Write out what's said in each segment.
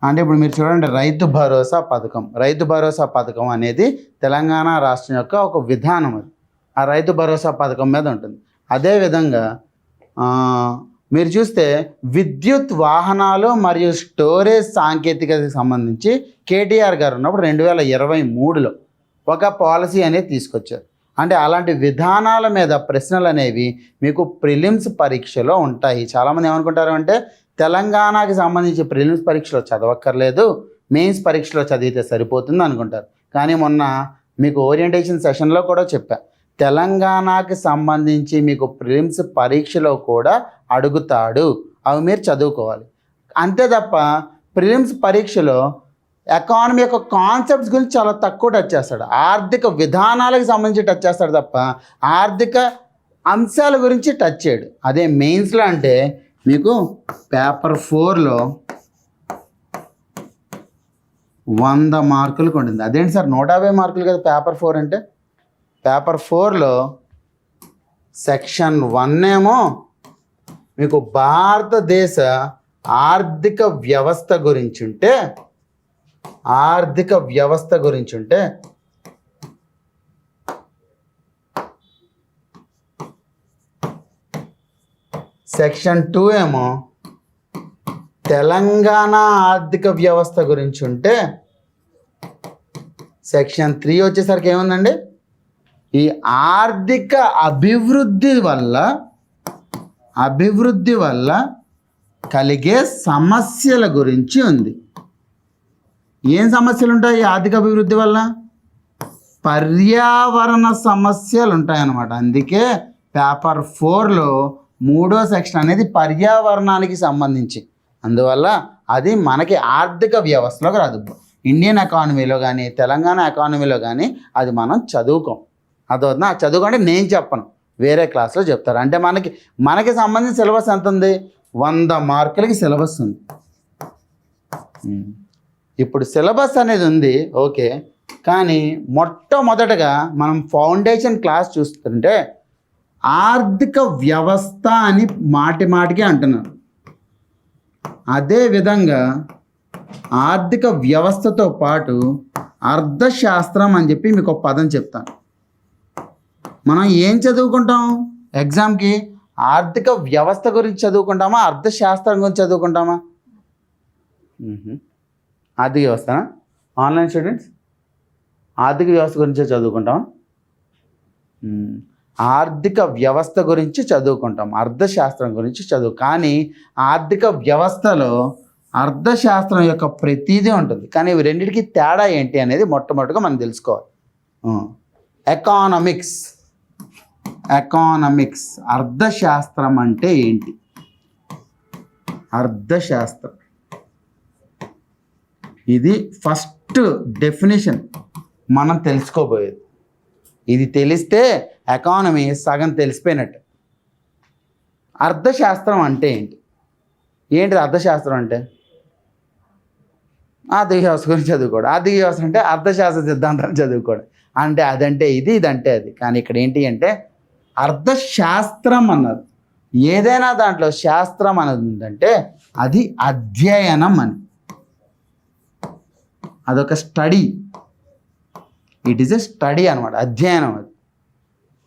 అంటే ఇప్పుడు మీరు చూడండి, రైతు భరోసా పథకం. రైతు భరోసా పథకం అనేది తెలంగాణ రాష్ట్రం యొక్క ఒక విధానం. అది ఆ రైతు భరోసా పథకం మీద ఉంటుంది. అదేవిధంగా మీరు చూస్తే విద్యుత్ వాహనాలు మరియు స్టోరేజ్ సాంకేతికతకు సంబంధించి కేటీఆర్ గారు ఉన్నప్పుడు 2023లో ఒక పాలసీ అనేది తీసుకొచ్చారు. అంటే అలాంటి విధానాల మీద ప్రశ్నలు అనేవి మీకు ప్రిలిమ్స్ పరీక్షలో ఉంటాయి. చాలామంది ఏమనుకుంటారు అంటే తెలంగాణకి సంబంధించి ప్రిలిమ్స్ పరీక్షలో చదవక్కర్లేదు, మెయిన్స్ పరీక్షలో చదివితే సరిపోతుంది అనుకుంటారు. కానీ మొన్న మీకు ఓరియంటేషన్ సెషన్లో కూడా చెప్పా, తెలంగాణకి సంబంధించి మీకు ప్రిలిమ్స్ పరీక్షలో కూడా అడుగుతాడు, అవి మీరు చదువుకోవాలి. అంతే తప్ప ప్రిలిమ్స్ పరీక్షలో ఎకానమీ యొక్క కాన్సెప్ట్స్ గురించి చాలా తక్కువ టచ్ చేస్తాడు, ఆర్థిక విధానాలకు సంబంధించి టచ్ చేస్తాడు తప్ప ఆర్థిక అంశాల గురించి టచ్ చేయడు. అదే మెయిన్స్లో అంటే మీకు పేపర్ 4లో 100 మార్కులకు ఉంటుంది. అదేంటి సార్ 150 మార్కులు కదా పేపర్ 4 అంటే? పేపర్ 4లో సెక్షన్ 1 ఏమో మీకు భారతదేశ ఆర్థిక వ్యవస్థ గురించి ఉంటే, సెక్షన్ 2 ఏమో తెలంగాణ ఆర్థిక వ్యవస్థ గురించి ఉంటే, సెక్షన్ 3 వచ్చేసరికి ఏముందండి, ఈ ఆర్థిక అభివృద్ధి వల్ల కలిగే సమస్యల గురించి ఉంది. ఏం సమస్యలు ఉంటాయి ఆర్థిక అభివృద్ధి వల్ల? పర్యావరణ సమస్యలు ఉంటాయన్నమాట. అందుకే పేపర్ 4లో 3వ సెక్షన్ అనేది పర్యావరణానికి సంబంధించి, అందువల్ల అది మనకి ఆర్థిక వ్యవస్థలోకి రాదు. ఇండియన్ ఎకానమీలో కానీ తెలంగాణ ఎకానమీలో కానీ అది మనం చదువుకోం. అదవుతుందా? చదువుకుంటే నేను చెప్పను, వేరే క్లాస్లో చెప్తారు. అంటే మనకి సంబంధించిన సిలబస్ ఎంత ఉంది? 100 మార్కులకి సిలబస్ ఉంది. ఇప్పుడు సిలబస్ అనేది ఉంది ఓకే, కానీ మొట్టమొదటగా మనం ఫౌండేషన్ క్లాస్ చూస్తుంటే ఆర్థిక వ్యవస్థ అని మాటికి అంటున్నారు. అదేవిధంగా ఆర్థిక వ్యవస్థతో పాటు అర్థశాస్త్రం అని చెప్పి మీకు ఒక పదం చెప్తాను. మనం ఏం చదువుకుంటాం ఎగ్జామ్కి? ఆర్థిక వ్యవస్థ గురించి చదువుకుంటామా, అర్థశాస్త్రం గురించి చదువుకుంటామా? ఆర్థిక వ్యవస్థనా? ఆన్లైన్ స్టూడెంట్స్ ఆర్థిక వ్యవస్థ గురించే చదువుకుంటామా? ఆర్థిక వ్యవస్థ గురించి చదువుకుంటాం, అర్థశాస్త్రం గురించి కానీ ఆర్థిక వ్యవస్థలో అర్థశాస్త్రం యొక్క ప్రతిదీ ఉంటుంది. కానీ ఇవి రెండింటికి తేడా ఏంటి అనేది మొట్టమొదటిగా మనం తెలుసుకోవాలి. ఎకానమిక్స్ అర్థశాస్త్రం అంటే ఏంటి? అర్థశాస్త్రం ఇది ఫస్ట్ డెఫినేషన్ మనం తెలుసుకోబోయేది. ఇది తెలిస్తే ఎకానమీ సగం తెలిసిపోయినట్టు. అర్థశాస్త్రం అంటే ఏంటిది అర్థశాస్త్రం అంటే? ఆర్థిక వ్యవస్థ గురించి చదువుకోవడం. ఆర్థిక వ్యవస్థ అంటే అర్థశాస్త్ర సిద్ధాంతాన్ని చదువుకోవడం. అంటే అదంటే ఇది, ఇదంటే అది. కానీ ఇక్కడ ఏంటి అంటే అర్థశాస్త్రం అన్నారు. ఏదైనా దాంట్లో శాస్త్రం అనేది ఉందంటే అది అధ్యయనం అని, అదొక study. It is a study అనమాట, అధ్యయనం అది.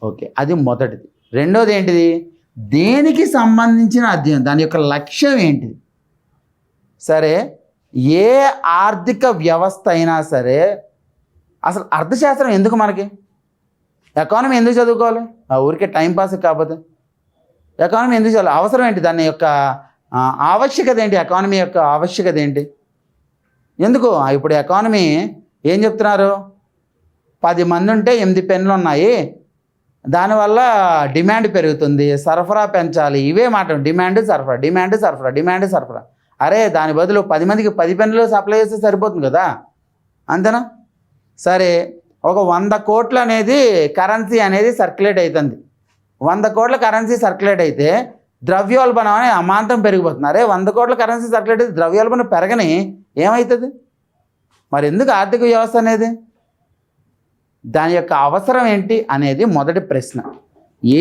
ఓకే, అది మొదటిది. రెండోది ఏంటిది? దేనికి సంబంధించిన అధ్యయనం, దాని యొక్క లక్ష్యం ఏంటిది? సరే, ఏ ఆర్థిక వ్యవస్థ అయినా సరే అసలు అర్థశాస్త్రం ఎందుకు మనకి? ఎకానమీ ఎందుకు చదువుకోవాలి? ఆ ఊరికే టైంపాస్ కాకపోతే ఎకానమీ ఎందుకు చదవాలి? అవసరం ఏంటి? దాని యొక్క ఆవశ్యకత ఏంటి? ఎకానమీ యొక్క ఆవశ్యకత ఏంటి? ఎందుకు? ఇప్పుడు ఎకానమీ ఏం చెప్తున్నారు? 10 మంది ఉంటే 8 పెన్నులు ఉన్నాయి, దానివల్ల డిమాండ్ పెరుగుతుంది, సరఫరా పెంచాలి. ఇవే మాట, డిమాండ్ సరఫరా. అరే దాని బదులు 10 మందికి 10 పెన్నులు సప్లై చేస్తే సరిపోతుంది కదా, అంతేనా? సరే, ఒక 100 కోట్లు అనేది కరెన్సీ అనేది సర్క్యులేట్ అవుతుంది. 100 కోట్ల కరెన్సీ సర్క్యులేట్ అయితే ద్రవ్యోల్బణం అనే అమాంతం పెరిగిపోతుంది. అరే 100 కోట్ల కరెన్సీ సర్క్యులేట్ అయితే ద్రవ్యోల్బణం పెరగని ఏమవుతుంది? మరి ఎందుకు ఆర్థిక వ్యవస్థ అనేది? దాని యొక్క అవసరం ఏంటి అనేది మొదటి ప్రశ్న.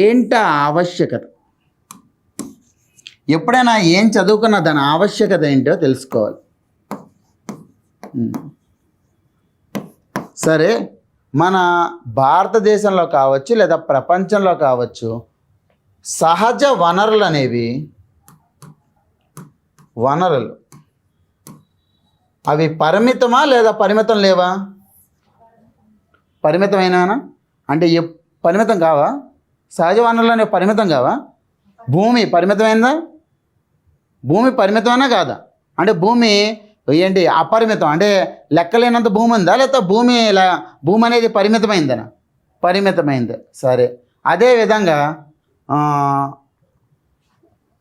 ఏంట ఆవశ్యకత? ఎప్పుడైనా ఏం చదువుకున్నా దాని ఆవశ్యకత ఏంటో తెలుసుకోవాలి. సరే, మన భారతదేశంలో కావచ్చు లేదా ప్రపంచంలో కావచ్చు, సహజ వనరులు అనేవి వనరులు అవి పరిమితమా లేదా పరిమితం లేవా? పరిమితమైనా అంటే పరిమితం కావా? సహజ వనరులు అనేవి పరిమితం కావా? భూమి పరిమితమైందా? భూమి పరిమితమైనా కాదా? అంటే భూమి ఏంటి అపరిమితం, అంటే లెక్కలేనంత భూమి ఉందా, లేకపోతే భూమి అనేది పరిమితమైందనా? పరిమితమైంది. సరే, అదేవిధంగా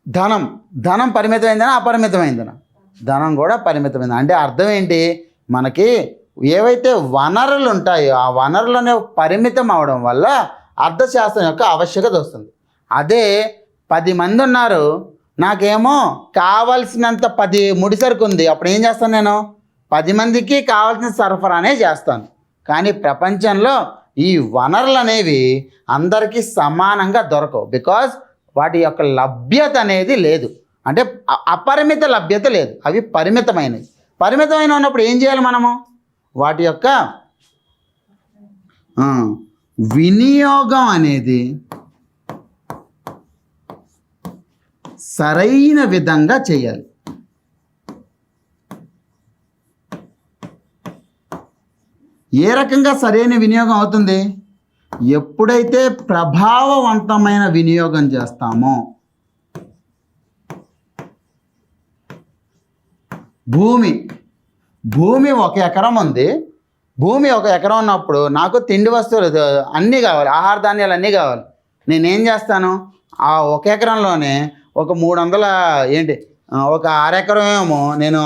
ధనం పరిమితమైందనా అపరిమితమైందనా? ధనం కూడా పరిమితమైంది. అంటే అర్థం ఏంటి, మనకి ఏవైతే వనరులు ఉంటాయో ఆ వనరులు అనేవి పరిమితం అవడం వల్ల అర్థశాస్త్రం యొక్క ఆవశ్యకత వస్తుంది. అదే 10 మంది ఉన్నారు, నాకేమో కావాల్సినంత 10 ముడిసరుకు ఉంది, అప్పుడు ఏం చేస్తాను, నేను 10 మందికి కావాల్సిన సరఫరానే చేస్తాను. కానీ ప్రపంచంలో ఈ వనరులు అనేవి అందరికీ సమానంగా దొరకవు. బికాజ్ వాటి యొక్క లభ్యత అనేది లేదు, అంటే అపరిమిత లభ్యత లేదు, అవి పరిమితమైనవి. పరిమితమైన ఉన్నప్పుడు ఏం చేయాలి మనము? వాటి యొక్క వినియోగం అనేది సరైన విధంగా చేయాలి. ఏ రకంగా సరైన వినియోగం అవుతుంది? ఎప్పుడైతే ప్రభావవంతమైన వినియోగం చేస్తామో. భూమి 1 ఎకరం ఉంది. భూమి 1 ఎకరం ఉన్నప్పుడు నాకు తిండి వస్తువులు అన్నీ కావాలి, ఆహార ధాన్యాలు అన్నీ కావాలి. నేనేం చేస్తాను, ఆ 1 ఎకరంలోనే ఒక 300 ఒక 1/2 ఎకరం ఏమో నేను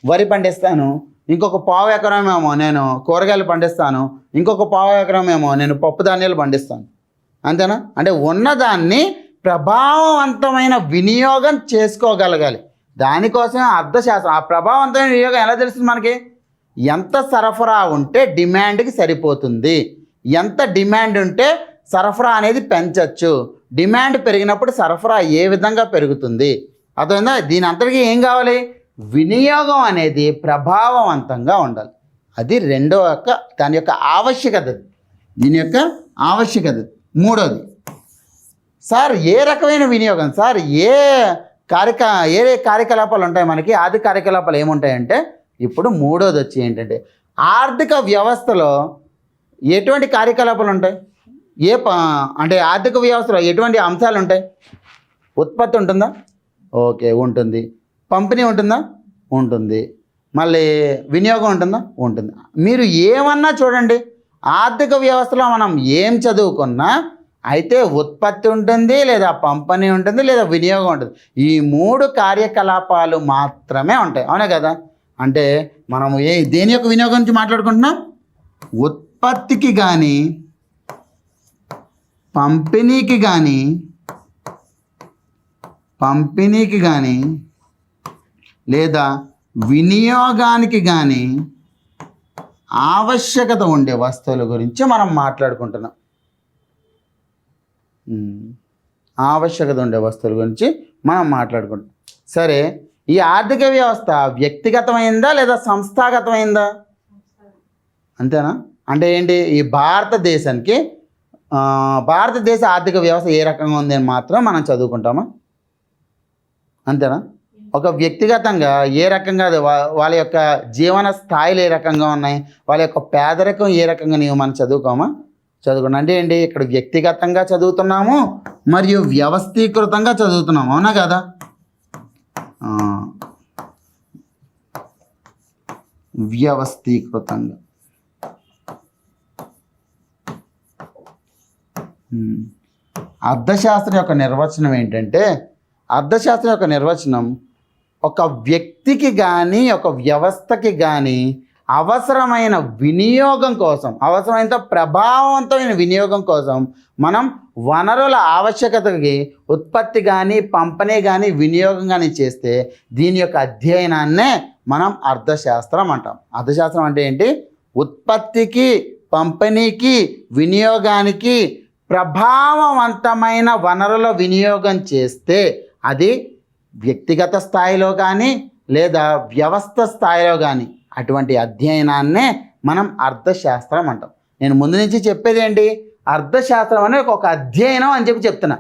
వరి పండిస్తాను, ఇంకొక 1/4 ఎకరం ఏమో నేను కూరగాయలు పండిస్తాను, ఇంకొక 1/4 ఎకరం ఏమో నేను పప్పు ధాన్యాలు పండిస్తాను. అంతేనా? అంటే ఉన్నదాన్ని ప్రభావవంతమైన వినియోగం చేసుకోగలగాలి. దానికోసం అర్థశాస్త్రం. ఆ ప్రభావవంతమైన వినియోగం ఎలా తెలుస్తుంది మనకి? ఎంత సరఫరా ఉంటే డిమాండ్కి సరిపోతుంది, ఎంత డిమాండ్ ఉంటే సరఫరా అనేది పెంచవచ్చు, డిమాండ్ పెరిగినప్పుడు సరఫరా ఏ విధంగా పెరుగుతుంది. అర్థమైందా? దీని అంతటికీ ఏం కావాలి? వినియోగం అనేది ప్రభావవంతంగా ఉండాలి. అది దాని యొక్క ఆవశ్యకత, దీని యొక్క ఆవశ్యకత. మూడోది, సార్ ఏ రకమైన వినియోగం సార్? ఏ కార్యకలాపాలు ఉంటాయి మనకి? ఆది కార్యకలాపాలు ఏముంటాయంటే, ఇప్పుడు మూడోది వచ్చి ఏంటంటే, ఆర్థిక వ్యవస్థలో ఎటువంటి కార్యకలాపాలు ఉంటాయి? అంటే ఆర్థిక వ్యవస్థలో ఎటువంటి అంశాలు ఉంటాయి? ఉత్పత్తి ఉంటుందా? ఓకే, ఉంటుంది. పంపిణీ ఉంటుందా? ఉంటుంది. మళ్ళీ వినియోగం ఉంటుందా? ఉంటుంది. మీరు ఏమన్నా చూడండి, ఆర్థిక వ్యవస్థలో మనం ఏం చదువుకున్నా అయితే ఉత్పత్తి ఉంటుంది, లేదా పంపిణీ ఉంటుంది, లేదా వినియోగం ఉంటుంది. ఈ 3 కార్యకలాపాలు మాత్రమే ఉంటాయి. అవునా కదా? అంటే మనము దేని యొక్క వినియోగం గురించి మాట్లాడుకుంటున్నాం? ఉత్పత్తికి కానీ పంపిణీకి కానీ లేదా వినియోగానికి కానీ ఆవశ్యకత ఉండే వస్తువుల గురించి మనం మాట్లాడుకుంటున్నాం. ఆవశ్యకత ఉండే వస్తువుల గురించి మనం మాట్లాడుకుంటాం. సరే, ఈ ఆర్థిక వ్యవస్థ వ్యక్తిగతమైందా లేదా సంస్థాగతమైందా? అంతేనా? అంటే ఏంటి, ఈ భారతదేశ ఆర్థిక వ్యవస్థ ఏ రకంగా ఉంది అని మాత్రం మనం చదువుకుంటామా? అంతేనా? ఒక వ్యక్తిగతంగా ఏ రకంగా వాళ్ళ యొక్క జీవన స్థాయిలు ఏ రకంగా ఉన్నాయి, వాళ్ళ యొక్క పేదరికం ఏ రకంగా మనం చదువుకున్నాం. అంటే ఏంటి, ఇక్కడ వ్యక్తిగతంగా చదువుతున్నాము మరియు వ్యవస్థీకృతంగా చదువుతున్నాము. అవునా కదా? వ్యవస్థీకృతంగా. అర్థశాస్త్రం యొక్క నిర్వచనం ఏంటంటే, అర్థశాస్త్రం యొక్క నిర్వచనం ఒక వ్యక్తికి కానీ ఒక వ్యవస్థకి కానీ అవసరమైన వినియోగం కోసం, అవసరమైన ప్రభావవంతమైన వినియోగం కోసం మనం వనరుల ఆవశ్యకతకి ఉత్పత్తి కానీ పంపిణీ కానీ వినియోగం కానీ చేస్తే దీని యొక్క అధ్యయనాన్నే మనం అర్థశాస్త్రం అంటాం. అర్థశాస్త్రం అంటే ఏంటి? ఉత్పత్తికి, పంపిణీకి, వినియోగానికి ప్రభావవంతమైన వనరుల వినియోగం చేస్తే అది వ్యక్తిగత స్థాయిలో కానీ లేదా వ్యవస్థ స్థాయిలో కానీ అటువంటి అధ్యయనాన్నే మనం అర్థశాస్త్రం అంటాం. నేను ముందు నుంచి చెప్పేది ఏంటి, అర్థశాస్త్రం అనే ఒక అధ్యయనం అని చెప్తున్నా.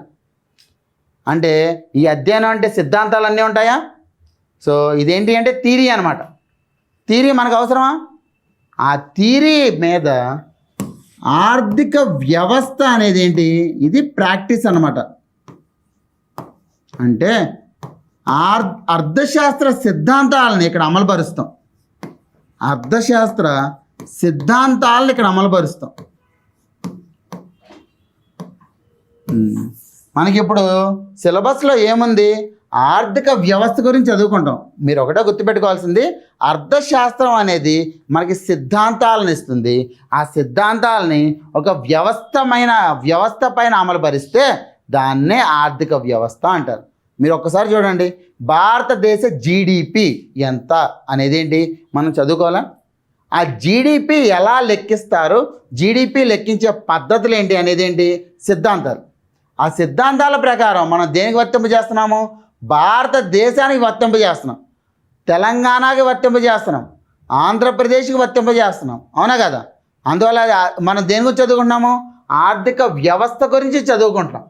అంటే ఈ అధ్యయనం అంటే సిద్ధాంతాలు అన్నీ ఉంటాయా? సో ఇదేంటి అంటే థియరీ అనమాట. థియరీ మనకు అవసరమా? ఆ థియరీ మీద ఆర్థిక వ్యవస్థ అనేది ఏంటి, ఇది ప్రాక్టీస్ అన్నమాట. అంటే అర్థశాస్త్ర సిద్ధాంతాలను ఇక్కడ అమలుపరుస్తాం. అర్థశాస్త్ర సిద్ధాంతాలను ఇక్కడ అమలుపరుస్తాం. మనకి ఇప్పుడు సిలబస్లో ఏముంది, ఆర్థిక వ్యవస్థ గురించి చదువుకుంటాం. మీరు ఒకటే గుర్తుపెట్టుకోవాల్సింది, అర్థశాస్త్రం అనేది మనకి సిద్ధాంతాలను ఇస్తుంది. ఆ సిద్ధాంతాలని ఒక వ్యవస్థ పైన అమలుపరిస్తే దాన్నే ఆర్థిక వ్యవస్థ అంటారు. మీరు ఒక్కసారి చూడండి, భారతదేశ జీడిపి ఎంత అనేది ఏంటి మనం చదువుకోవాలా? ఆ జీడిపి ఎలా లెక్కిస్తారు, జీడిపి లెక్కించే పద్ధతులు ఏంటి అనేది ఏంటి, సిద్ధాంతాలు. ఆ సిద్ధాంతాల ప్రకారం మనం దేనికి వర్తింపజేస్తున్నాము, భారతదేశానికి వర్తింపజేస్తున్నాం, తెలంగాణకి వర్తింపజేస్తున్నాం, ఆంధ్రప్రదేశ్కి వర్తింపజేస్తున్నాం, అవునా కదా? అందువల్ల మనం దేని గురించి చదువుకుంటున్నాము, ఆర్థిక వ్యవస్థ గురించి చదువుకుంటున్నాం.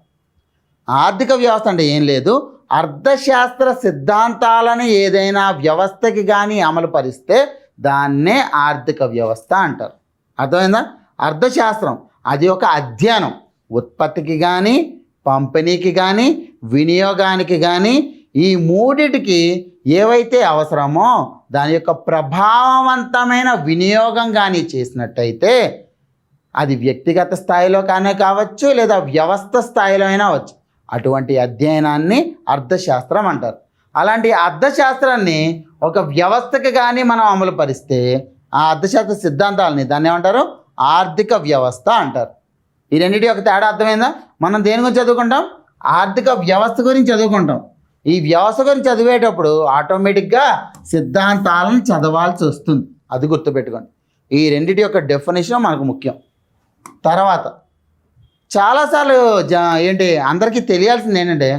ఆర్థిక వ్యవస్థ అంటే ఏం లేదు, అర్థశాస్త్ర సిద్ధాంతాలను ఏదైనా వ్యవస్థకి కానీ అమలు పరిస్తే దాన్నే ఆర్థిక వ్యవస్థ అంటారు. అర్థమైందా? అర్థశాస్త్రం అది ఒక అధ్యయనం. ఉత్పత్తికి కానీ, పంపిణీకి కానీ, వినియోగానికి కానీ, ఈ మూడిటికి ఏవైతే అవసరమో దాని యొక్క ప్రభావవంతమైన వినియోగం కానీ చేసినట్టయితే అది వ్యక్తిగత స్థాయిలో కానీ కావచ్చు, లేదా వ్యవస్థ స్థాయిలో అయినా అవచ్చు. అటువంటి అధ్యయనాన్ని అర్థశాస్త్రం అంటారు. అలాంటి అర్థశాస్త్రాన్ని ఒక వ్యవస్థకి కానీ మనం అమలు పరిస్తే ఆ అర్థశాస్త్ర సిద్ధాంతాలని దాన్ని ఏమంటారు, ఆర్థిక వ్యవస్థ అంటారు. ఈ రెండింటి యొక్క తేడా అర్థమైందా? మనం దేని గురించి చదువుకుంటాం, ఆర్థిక వ్యవస్థ గురించి చదువుకుంటాం. ఈ వ్యవస్థ గురించి చదివేటప్పుడు ఆటోమేటిక్గా సిద్ధాంతాలను చదవాల్సి వస్తుంది. అది గుర్తుపెట్టుకోండి. ఈ రెండింటి యొక్క డెఫినేషన్ మనకు ముఖ్యం. తర్వాత చాలాసార్లు ఏంటి అందరికీ తెలియాల్సింది ఏంటంటే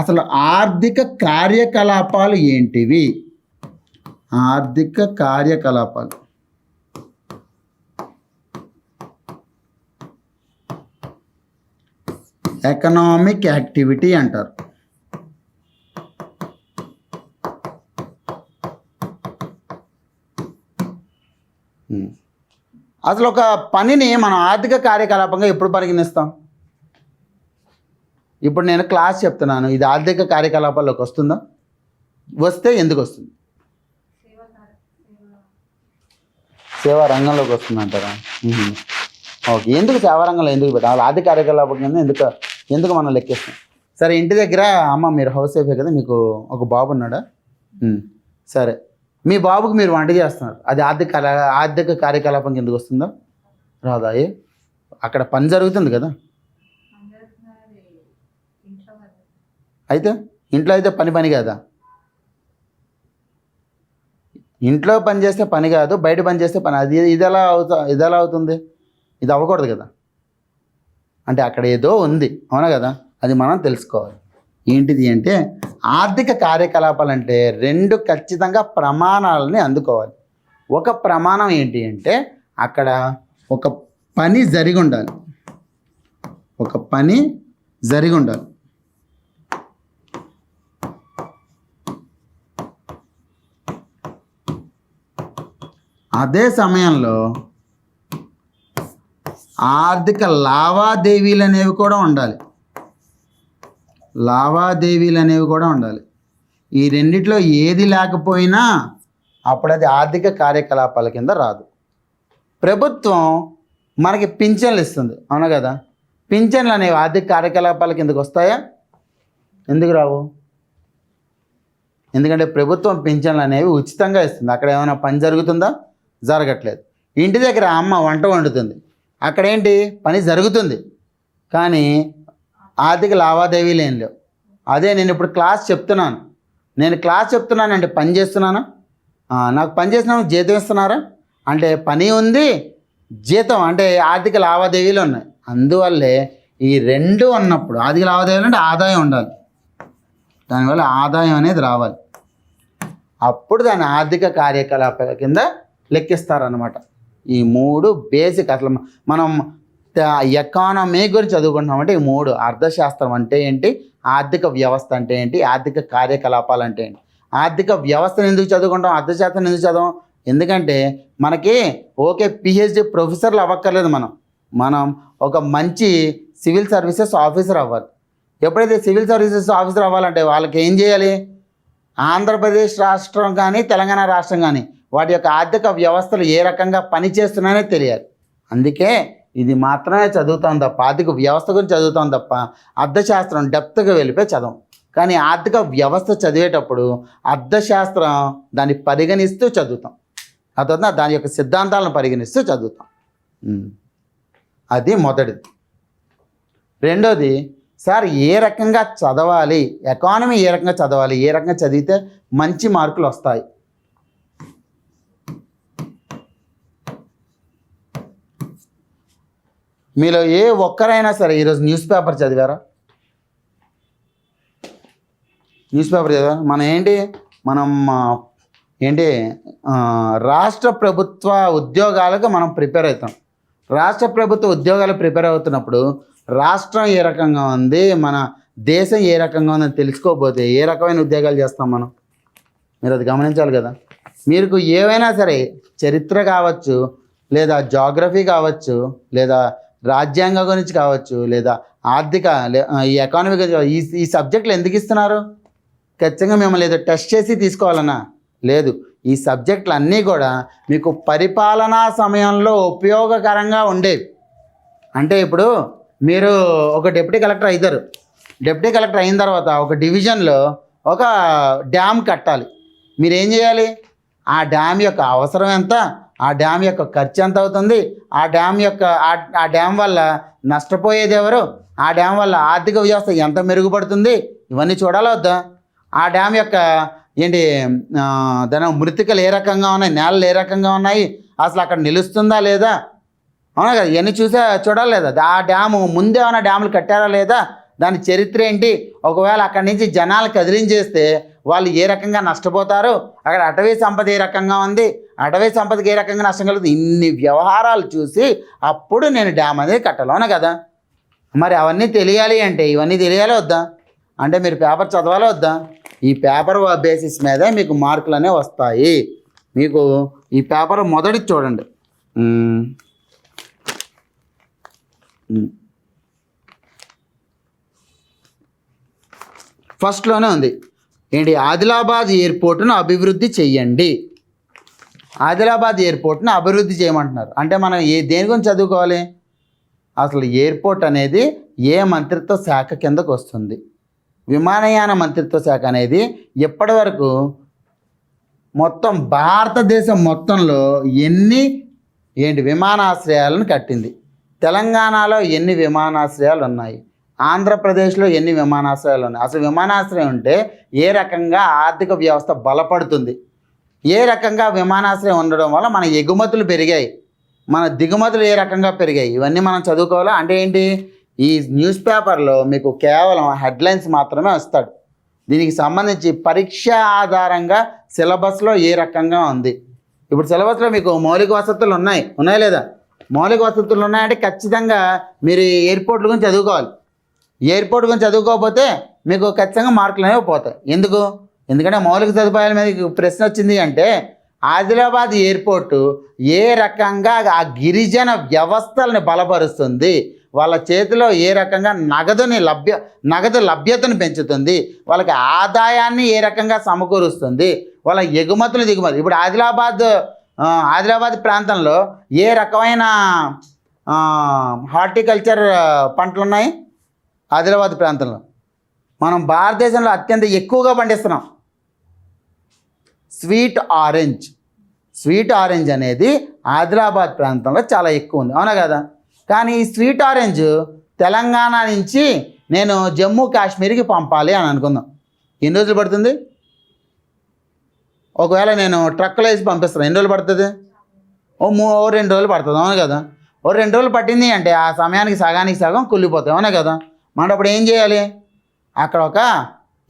అసలు ఆర్థిక కార్యకలాపాలు ఏంటివి, ఆర్థిక కార్యకలాపాలు. ఎకనామిక్ యాక్టివిటీ అంటారు. అసలు ఒక పనిని మనం ఆర్థిక కార్యకలాపంగా ఎప్పుడు పరిగణిస్తాం? ఇప్పుడు నేను క్లాస్ చెప్తున్నాను, ఇది ఆర్థిక కార్యకలాపాల్లోకి వస్తుందా? వస్తే ఎందుకు వస్తుంది? సేవా రంగంలోకి వస్తుంది అంటారా? ఓకే, ఎందుకు సేవా రంగంలో ఎందుకు పెట్టాలి? ఆర్థిక కార్యకలాపం కింద ఎందుకు మనం లెక్కిస్తాం? సరే, ఇంటి దగ్గర అమ్మ మీరు హౌస్ వైఫే కదా, మీకు ఒక బాబు ఉన్నాడా? సరే, మీ బాబుకి మీరు వంట చేస్తున్నారు, అది ఆర్థిక కార్యకలాపం కిందకు వస్తుందా? రాదా? అక్కడ పని జరుగుతుంది కదా. అయితే ఇంట్లో అయితే పని కాదా? ఇంట్లో పని చేస్తే పని కాదు, బయట పని చేస్తే పని. అది ఇది ఎలా అవుతుంది? ఇది అవ్వకూడదు కదా. అంటే అక్కడ ఏదో ఉంది, అవునా కదా? అది మనం తెలుసుకోవాలి. ఏంటిది అంటే ఆర్థిక కార్యకలాపాలు అంటే రెండు ఖచ్చితంగా ప్రమాణాలని అందుకోవాలి. ఒక ప్రమాణం ఏంటి అంటే అక్కడ ఒక పని జరిగి ఉండాలి, ఒక పని జరిగి ఉండాలి. అదే సమయంలో ఆర్థిక లావాదేవీలు అనేవి కూడా ఉండాలి. ఈ రెండిట్లో ఏది లేకపోయినా అప్పుడు అది ఆర్థిక కార్యకలాపాల కింద రాదు. ప్రభుత్వం మనకి పింఛన్లు ఇస్తుంది, అవునా కదా? పింఛన్లు అనేవి ఆర్థిక కార్యకలాపాల కిందకు వస్తాయా? ఎందుకు రావు? ఎందుకంటే ప్రభుత్వం పింఛన్లు అనేవి ఉచితంగా ఇస్తుంది. అక్కడ ఏమైనా పని జరుగుతుందా? జరగట్లేదు. ఇంటి దగ్గర అమ్మ వంట వండుతుంది, అక్కడేంటి పని జరుగుతుంది, కానీ ఆర్థిక లావాదేవీలు ఏం లేవు. అదే నేను ఇప్పుడు క్లాస్ చెప్తున్నానంటే పని చేస్తున్నానా? నాకు పని చేసినా జీతం ఇస్తున్నారా? అంటే పని ఉంది, జీతం అంటే ఆర్థిక లావాదేవీలు ఉన్నాయి. అందువల్లే ఈ రెండు ఉన్నప్పుడు ఆర్థిక లావాదేవీలు అంటే ఆదాయం ఉండాలి, దానివల్ల ఆదాయం అనేది రావాలి. అప్పుడు దాని ఆర్థిక కార్యకలాపాల కింద లెక్కిస్తారనమాట. ఈ 3 బేసిక్. అసలు మనం ఎకానమీ గురించి చదువుకుంటున్నామంటే ఈ 3. అర్థశాస్త్రం అంటే ఏంటి, ఆర్థిక వ్యవస్థ అంటే ఏంటి, ఆర్థిక కార్యకలాపాలు అంటే ఏంటి. ఆర్థిక వ్యవస్థను ఎందుకు చదువుకుంటాం, అర్థశాస్త్రం ఎందుకు చదవం? ఎందుకంటే మనకి పిహెచ్డి ప్రొఫెసర్లు అవ్వక్కర్లేదు. మనం ఒక మంచి సివిల్ సర్వీసెస్ ఆఫీసర్ అవ్వాలి. ఎప్పుడైతే సివిల్ సర్వీసెస్ ఆఫీసర్ అవ్వాలంటే వాళ్ళకి ఏం చేయాలి, ఆంధ్రప్రదేశ్ రాష్ట్రం కానీ తెలంగాణ రాష్ట్రం కానీ వాటి యొక్క ఆర్థిక వ్యవస్థలు ఏ రకంగా పనిచేస్తున్నాయనే తెలియాలి. అందుకే ఇది మాత్రమే చదువుతాం తప్ప, ఆర్థిక వ్యవస్థ గురించి చదువుతాం తప్ప అర్థశాస్త్రం డెప్త్గా వెళ్ళిపోయి చదవం. కానీ ఆర్థిక వ్యవస్థ చదివేటప్పుడు అర్థశాస్త్రం దాన్ని పరిగణిస్తూ చదువుతాం, ఆ తర్వాత దాని యొక్క సిద్ధాంతాలను పరిగణిస్తూ చదువుతాం. అది మొదటిది. రెండోది, సార్ ఏ రకంగా చదవాలి, ఎకానమీ ఏ రకంగా చదవాలి, ఏ రకంగా చదివితే మంచి మార్కులు వస్తాయి. మీలో ఏ ఒక్కరైనా సరే ఈరోజు న్యూస్ పేపర్ చదివారా? న్యూస్ పేపర్ చదివారా? మనం రాష్ట్ర ప్రభుత్వ ఉద్యోగాలకు మనం ప్రిపేర్ అవుతాం. రాష్ట్ర ప్రభుత్వ ఉద్యోగాలు ప్రిపేర్ అవుతున్నప్పుడు రాష్ట్రం ఏ రకంగా ఉంది, మన దేశం ఏ రకంగా ఉందని తెలుసుకోకపోతే ఏ రకమైన ఉద్యోగాలు చేస్తాం మనం? మీరు అది గమనించాలి కదా. మీకు ఏవైనా సరే చరిత్ర కావచ్చు, లేదా జాగ్రఫీ కావచ్చు, లేదా రాజ్యాంగం గురించి కావచ్చు, లేదా ఆర్థిక ఈ ఎకానమీ గురించి, ఈ సబ్జెక్టులు ఎందుకు ఇస్తున్నారు? ఖచ్చితంగా మిమ్మల్ని ఏదో టెస్ట్ చేసి తీసుకోవాలన్నా లేదు. ఈ సబ్జెక్టులు అన్నీ కూడా మీకు పరిపాలనా సమయంలో ఉపయోగకరంగా ఉండేవి. అంటే ఇప్పుడు మీరు ఒక డిప్యూటీ కలెక్టర్ అవుతారు. డిప్యూటీ కలెక్టర్ అయిన తర్వాత ఒక డివిజన్లో ఒక డ్యామ్ కట్టాలి. మీరు ఏం చేయాలి, ఆ డ్యామ్ యొక్క అవసరం ఎంత, ఆ డ్యామ్ యొక్క ఖర్చు ఎంత అవుతుంది, ఆ డ్యామ్ వల్ల నష్టపోయేది ఎవరు, ఆ డ్యామ్ వల్ల ఆర్థిక వ్యవస్థ ఎంత మెరుగుపడుతుంది, ఇవన్నీ చూడాలా వద్దా? ఆ డ్యామ్ యొక్క దాని మృతికలు ఏ రకంగా ఉన్నాయి, నేలలు ఏ రకంగా ఉన్నాయి, అసలు అక్కడ నిలుస్తుందా లేదా, అవునా కదా, ఇవన్నీ చూడాలి లేదా? ఆ డ్యాము ముందే ఏమైనా డ్యాములు కట్టారా లేదా, దాని చరిత్ర ఏంటి, ఒకవేళ అక్కడి నుంచి జనాలు కదిలించేస్తే వాళ్ళు ఏ రకంగా నష్టపోతారు, అక్కడ అటవీ సంపద ఏ రకంగా ఉంది, అటవీ సంపదకి ఏ రకంగా నష్టం కలుగుతుంది, ఇన్ని వ్యవహారాలు చూసి అప్పుడు నేను డ్యామ్ అనేది కట్టాలి, అవునా కదా. మరి అవన్నీ తెలియాలి అంటే ఇవన్నీ తెలియాలి వద్దా? అంటే మీరు పేపర్ చదవాలా వద్దా? ఈ పేపర్ బేసిస్ మీద మీకు మార్కులు అనేవి వస్తాయి. మీకు ఈ పేపర్ మొదటి చూడండి, ఫస్ట్లోనే ఉంది ఆదిలాబాద్ ఎయిర్పోర్ట్ను అభివృద్ధి చెయ్యండి. ఆదిలాబాద్ ఎయిర్పోర్ట్ను అభివృద్ధి చేయమంటున్నారు. అంటే మనం దేని గురించి చదువుకోవాలి, అసలు ఎయిర్పోర్ట్ అనేది ఏ మంత్రిత్వ శాఖ కిందకు వస్తుంది? విమానయాన మంత్రిత్వ శాఖ అనేది ఎప్పటి వరకు మొత్తం భారతదేశం మొత్తంలో ఎన్ని విమానాశ్రయాలను కట్టింది? తెలంగాణలో ఎన్ని విమానాశ్రయాలు ఉన్నాయి, ఆంధ్రప్రదేశ్లో ఎన్ని విమానాశ్రయాలు ఉన్నాయి? అసలు విమానాశ్రయం ఉంటే ఏ రకంగా ఆర్థిక వ్యవస్థ బలపడుతుంది, ఏ రకంగా విమానాశ్రయం ఉండడం వల్ల మన ఎగుమతులు పెరిగాయి, మన దిగుమతులు ఏ రకంగా పెరిగాయి, ఇవన్నీ మనం చదువుకోవాలా. అంటే ఏంటి, ఈ న్యూస్ పేపర్లో మీకు కేవలం హెడ్లైన్స్ మాత్రమే వస్తాడు. దీనికి సంబంధించి పరీక్ష ఆధారంగా సిలబస్లో ఏ రకంగా ఉంది. ఇప్పుడు సిలబస్లో మీకు మౌలిక వసతులు ఉన్నాయా లేదా? మౌలిక వసతులు ఉన్నాయంటే ఖచ్చితంగా మీరు ఎయిర్పోర్ట్ల గురించి చదువుకోవాలి. ఎయిర్పోర్ట్ గురించి చదువుకోకపోతే మీకు ఖచ్చితంగా మార్కులు అనేవి పోతాయి. ఎందుకంటే మౌలిక సదుపాయాల మీద ప్రశ్న వచ్చింది అంటే ఆదిలాబాద్ ఎయిర్పోర్టు ఏ రకంగా ఆ గిరిజన వ్యవస్థల్ని బలపరుస్తుంది, వాళ్ళ చేతిలో ఏ రకంగా నగదు లభ్యతను పెంచుతుంది, వాళ్ళకి ఆదాయాన్ని ఏ రకంగా సమకూరుస్తుంది, వాళ్ళ ఎగుమతులు దిగుమతులు. ఇప్పుడు ఆదిలాబాద్ ప్రాంతంలో ఏ రకమైన హార్టికల్చర్ పంటలు ఉన్నాయి? ఆదిలాబాద్ ప్రాంతంలో మనం భారతదేశంలో అత్యంత ఎక్కువగా పండిస్తున్నాం స్వీట్ ఆరెంజ్ అనేది ఆదిలాబాద్ ప్రాంతంలో చాలా ఎక్కువ ఉంది, అవునా కదా. కానీ ఈ స్వీట్ ఆరెంజ్ తెలంగాణ నుంచి నేను జమ్మూ కాశ్మీర్కి పంపాలి అని అనుకుందాం. ఎన్ని రోజులు పడుతుంది? ఒకవేళ నేను ట్రక్కులో వేసి పంపిస్తాను, ఎన్ని రోజులు పడుతుంది? ఓ 2 రోజులు పడుతుంది, అవును కదా. 2 రోజులు పట్టింది అంటే ఆ సమయానికి సగానికి సగం కుళ్ళిపోతాయి, అవునా కదా. మనం అప్పుడు ఏం చేయాలి, అక్కడ ఒక